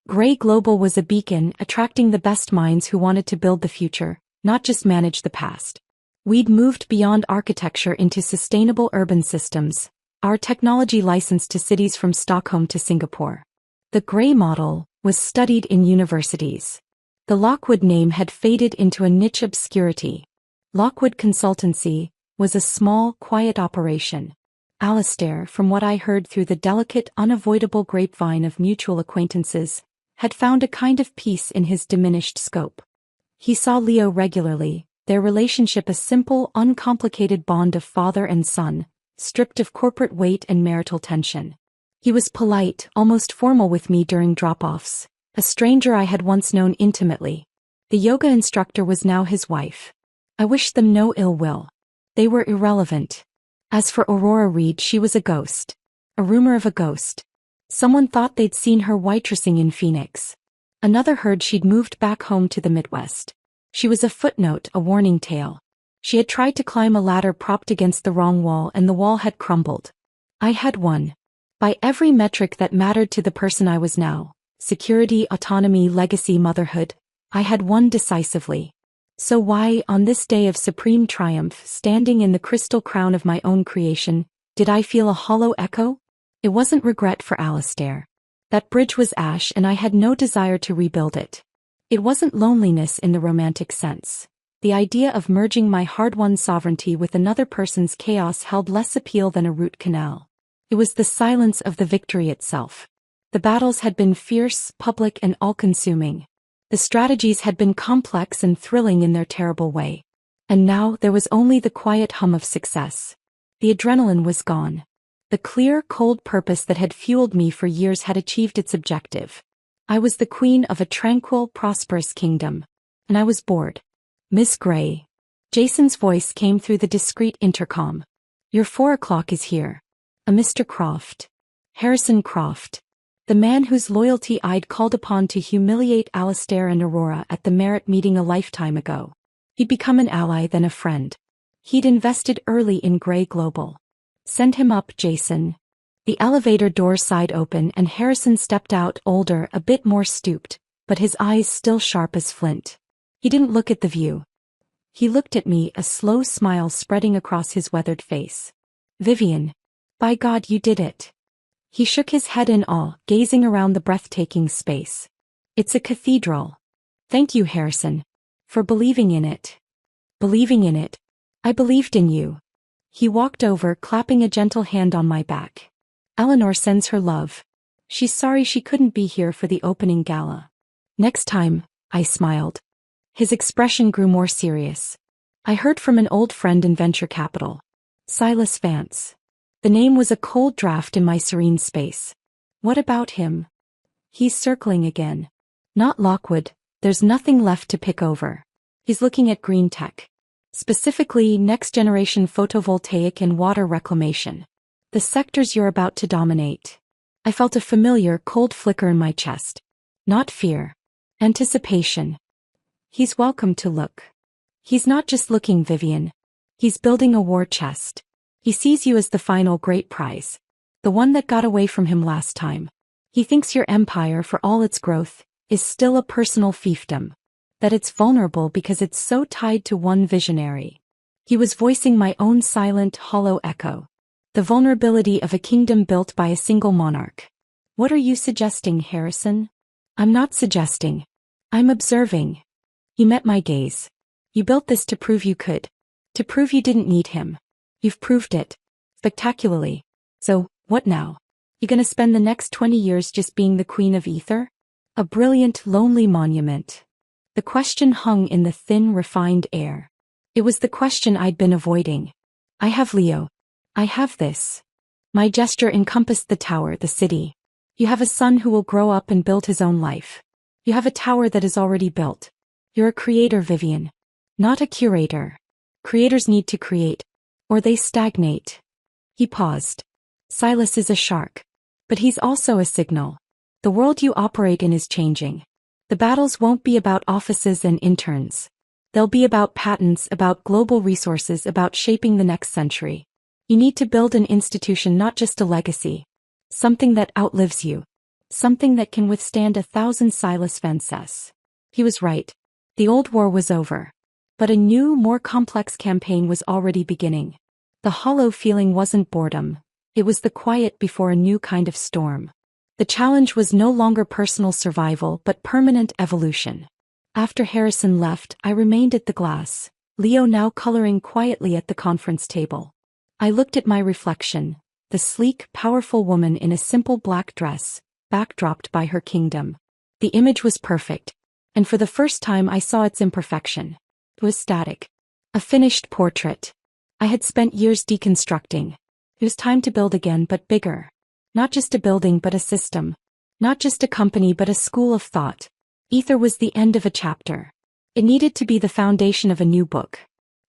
Grey Global was a beacon, attracting the best minds who wanted to build the future, not just manage the past. We'd moved beyond architecture into sustainable urban systems, our technology licensed to cities from Stockholm to Singapore. The Grey model was studied in universities. The Lockwood name had faded into a niche obscurity. Lockwood Consultancy was a small, quiet operation. Alistair, from what I heard through the delicate, unavoidable grapevine of mutual acquaintances, had found a kind of peace in his diminished scope. He saw Leo regularly, their relationship a simple, uncomplicated bond of father and son, stripped of corporate weight and marital tension. He was polite, almost formal with me during drop-offs, a stranger I had once known intimately. The yoga instructor was now his wife. I wished them no ill will. They were irrelevant. As for Aurora Reed, she was a ghost. A rumor of a ghost. Someone thought they'd seen her waitressing in Phoenix. Another heard she'd moved back home to the Midwest. She was a footnote, a warning tale. She had tried to climb a ladder propped against the wrong wall, and the wall had crumbled. I had won. By every metric that mattered to the person I was now, security, autonomy, legacy, motherhood, I had won decisively. So why, on this day of supreme triumph, standing in the crystal crown of my own creation, did I feel a hollow echo? It wasn't regret for Alistair. That bridge was ash and I had no desire to rebuild it. It wasn't loneliness in the romantic sense. The idea of merging my hard-won sovereignty with another person's chaos held less appeal than a root canal. It was the silence of the victory itself. The battles had been fierce, public, and all-consuming. The strategies had been complex and thrilling in their terrible way. And now there was only the quiet hum of success. The adrenaline was gone. The clear, cold purpose that had fueled me for years had achieved its objective. I was the queen of a tranquil, prosperous kingdom. And I was bored. "Miss Gray." Jason's voice came through the discreet intercom. "Your 4 o'clock is here. A Mr. Croft. Harrison Croft. The man whose loyalty I'd called upon to humiliate Alistair and Aurora at the Merit meeting a lifetime ago. He'd become an ally, then a friend. He'd invested early in Grey Global. Send him up, Jason." The elevator door sighed open and Harrison stepped out, older, a bit more stooped, but his eyes still sharp as flint. He didn't look at the view. He looked at me, a slow smile spreading across his weathered face. "Vivian. By God, you did it." He shook his head in awe, gazing around the breathtaking space. "It's a cathedral." "Thank you, Harrison. For believing in it." "Believing in it? I believed in you." He walked over, clapping a gentle hand on my back. "Eleanor sends her love. She's sorry she couldn't be here for the opening gala." "Next time," I smiled. His expression grew more serious. "I heard from an old friend in venture capital. Silas Vance." The name was a cold draft in my serene space. "What about him?" "He's circling again. Not Lockwood, there's nothing left to pick over. He's looking at green tech. Specifically, next-generation photovoltaic and water reclamation. The sectors you're about to dominate." I felt a familiar, cold flicker in my chest. Not fear. Anticipation. "He's welcome to look. He's not just looking, Vivian. He's building a war chest. He sees you as the final great prize. The one that got away from him last time. He thinks your empire, for all its growth, is still a personal fiefdom. That it's vulnerable because it's so tied to one visionary." He was voicing my own silent, hollow echo. The vulnerability of a kingdom built by a single monarch. "What are you suggesting, Harrison?" "I'm not suggesting. I'm observing." He met my gaze. "You built this to prove you could. To prove you didn't need him. You've proved it. Spectacularly. So, what now? You gonna spend the next 20 years just being the queen of ether? A brilliant, lonely monument." The question hung in the thin, refined air. It was the question I'd been avoiding. "I have Leo. I have this." My gesture encompassed the tower, the city. "You have a son who will grow up and build his own life. You have a tower that is already built. You're a creator, Vivian. Not a curator." Creators need to create, or they stagnate. He paused. Silas is a shark. But he's also a signal. The world you operate in is changing. The battles won't be about offices and interns. They'll be about patents, about global resources, about shaping the next century. You need to build an institution, not just a legacy. Something that outlives you. Something that can withstand 1,000 Silas Vances. He was right. The old war was over. But a new, more complex campaign was already beginning. The hollow feeling wasn't boredom. It was the quiet before a new kind of storm. The challenge was no longer personal survival but permanent evolution. After Harrison left, I remained at the glass, Leo now coloring quietly at the conference table. I looked at my reflection, the sleek, powerful woman in a simple black dress, backdropped by her kingdom. The image was perfect, and for the first time I saw its imperfection. It was static. A finished portrait. I had spent years deconstructing. It was time to build again, but bigger. Not just a building but a system. Not just a company but a school of thought. Ether was the end of a chapter. It needed to be the foundation of a new book.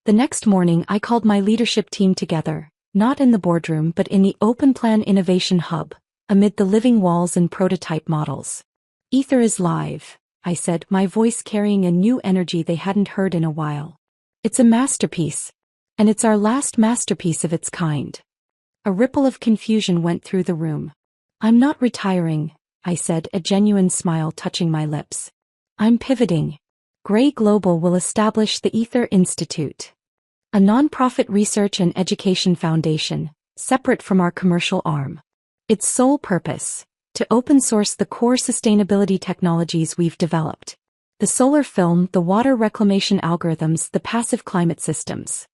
The next morning I called my leadership team together, not in the boardroom but in the Open Plan Innovation Hub, amid the living walls and prototype models. Ether is live, I said, my voice carrying a new energy they hadn't heard in a while. It's a masterpiece. And it's our last masterpiece of its kind. A ripple of confusion went through the room. I'm not retiring, I said, a genuine smile touching my lips. I'm pivoting. Gray Global will establish the Ether Institute. A non-profit research and education foundation, separate from our commercial arm. Its sole purpose, to open source the core sustainability technologies we've developed. The solar film, the water reclamation algorithms, the passive climate systems.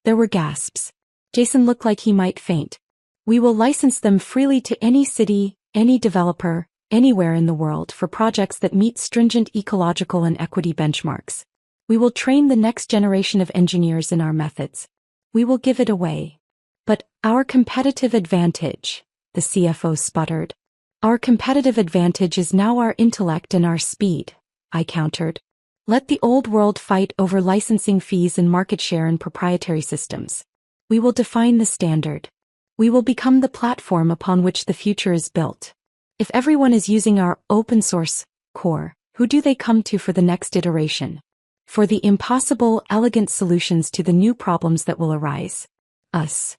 There were gasps. Jason looked like he might faint. We will license them freely to any city, any developer, anywhere in the world for projects that meet stringent ecological and equity benchmarks. We will train the next generation of engineers in our methods. We will give it away. But our competitive advantage, the CFO sputtered. Our competitive advantage is now our intellect and our speed, I countered. Let the old world fight over licensing fees and market share in proprietary systems. We will define the standard. We will become the platform upon which the future is built. If everyone is using our open source core, who do they come to for the next iteration? For the impossible, elegant solutions to the new problems that will arise? Us.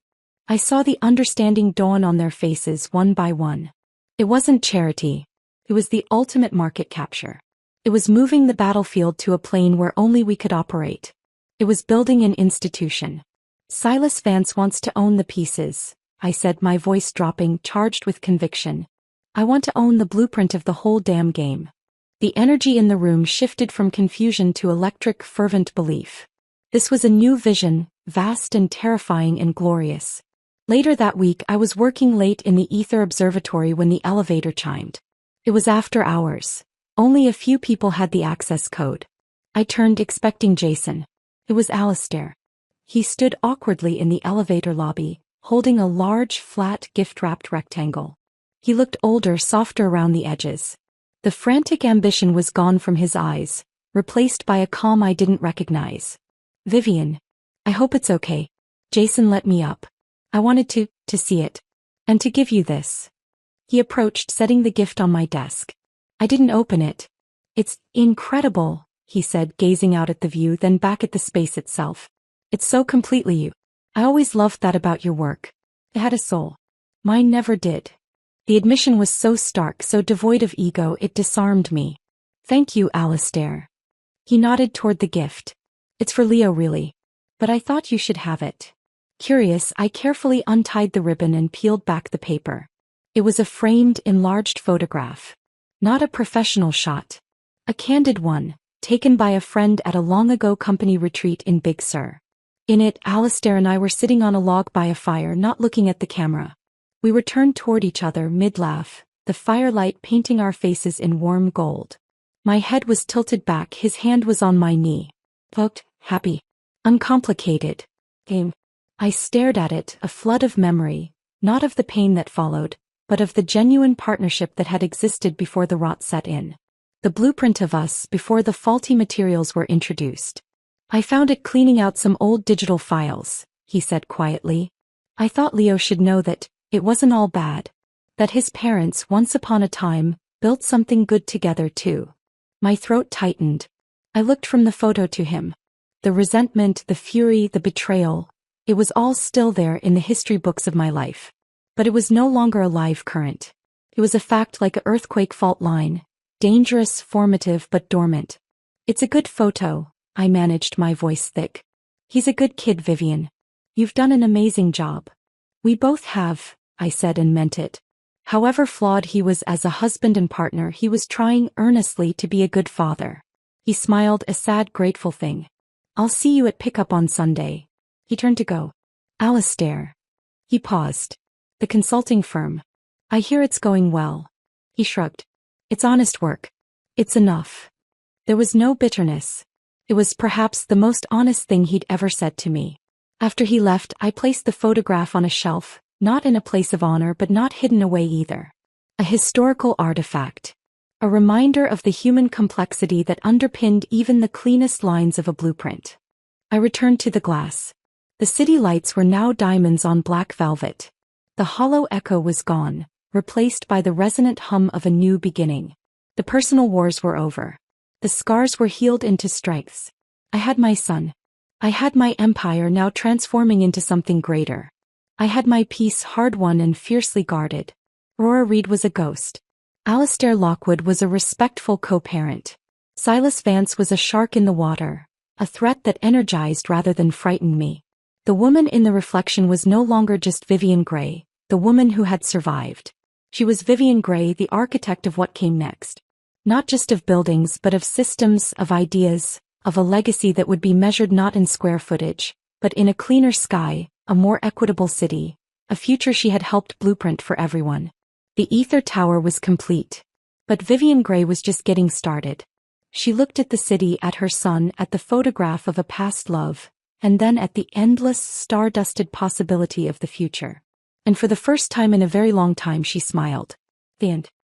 I saw the understanding dawn on their faces one by one. It wasn't charity. It was the ultimate market capture. It was moving the battlefield to a plane where only we could operate. It was building an institution. Silas Vance wants to own the pieces, I said, my voice dropping, charged with conviction. I want to own the blueprint of the whole damn game. The energy in the room shifted from confusion to electric, fervent belief. This was a new vision, vast and terrifying and glorious. Later that week I was working late in the Ether Observatory when the elevator chimed. It was after hours. Only a few people had the access code. I turned expecting Jason. It was Alistair. He stood awkwardly in the elevator lobby, holding a large, flat, gift-wrapped rectangle. He looked older, softer around the edges. The frantic ambition was gone from his eyes, replaced by a calm I didn't recognize. Vivian. I hope it's okay. Jason let me up. I wanted to see it. And to give you this. He approached, setting the gift on my desk. I didn't open it. It's incredible, he said, gazing out at the view, then back at the space itself. It's so completely you. I always loved that about your work. It had a soul. Mine never did. The admission was so stark, so devoid of ego, it disarmed me. Thank you, Alistair. He nodded toward the gift. It's for Leo, really. But I thought you should have it. Curious, I carefully untied the ribbon and peeled back the paper. It was a framed, enlarged photograph. Not a professional shot. A candid one, taken by a friend at a long-ago company retreat in Big Sur. In it, Alistair and I were sitting on a log by a fire, not looking at the camera. We were turned toward each other mid-laugh, the firelight painting our faces in warm gold. My head was tilted back, his hand was on my knee. Looked happy. Uncomplicated. Game. I stared at it, a flood of memory, not of the pain that followed, but of the genuine partnership that had existed before the rot set in. The blueprint of us before the faulty materials were introduced. I found it cleaning out some old digital files, he said quietly. I thought Leo should know that it wasn't all bad. That his parents, once upon a time, built something good together too. My throat tightened. I looked from the photo to him. The resentment, the fury, the betrayal. It was all still there in the history books of my life. But it was no longer a live current. It was a fact like an earthquake fault line. Dangerous, formative, but dormant. It's a good photo, I managed, my voice thick. He's a good kid, Vivian. You've done an amazing job. We both have, I said and meant it. However flawed he was as a husband and partner, he was trying earnestly to be a good father. He smiled, a sad, grateful thing. I'll see you at pickup on Sunday. He turned to go. Alistair. He paused. The consulting firm. I hear it's going well. He shrugged. It's honest work. It's enough. There was no bitterness. It was perhaps the most honest thing he'd ever said to me. After he left, I placed the photograph on a shelf, not in a place of honor but not hidden away either. A historical artifact. A reminder of the human complexity that underpinned even the cleanest lines of a blueprint. I returned to the glass. The city lights were now diamonds on black velvet. The hollow echo was gone, replaced by the resonant hum of a new beginning. The personal wars were over. The scars were healed into strengths. I had my son. I had my empire now transforming into something greater. I had my peace, hard-won and fiercely guarded. Aurora Reed was a ghost. Alistair Lockwood was a respectful co-parent. Silas Vance was a shark in the water, a threat that energized rather than frightened me. The woman in the reflection was no longer just Vivian Gray, the woman who had survived. She was Vivian Gray, the architect of what came next. Not just of buildings but of systems, of ideas, of a legacy that would be measured not in square footage, but in a cleaner sky, a more equitable city, a future she had helped blueprint for everyone. The Ether Tower was complete. But Vivian Gray was just getting started. She looked at the city, at her son, at the photograph of a past love, and then at the endless, star-dusted possibility of the future. And for the first time in a very long time she smiled. The end.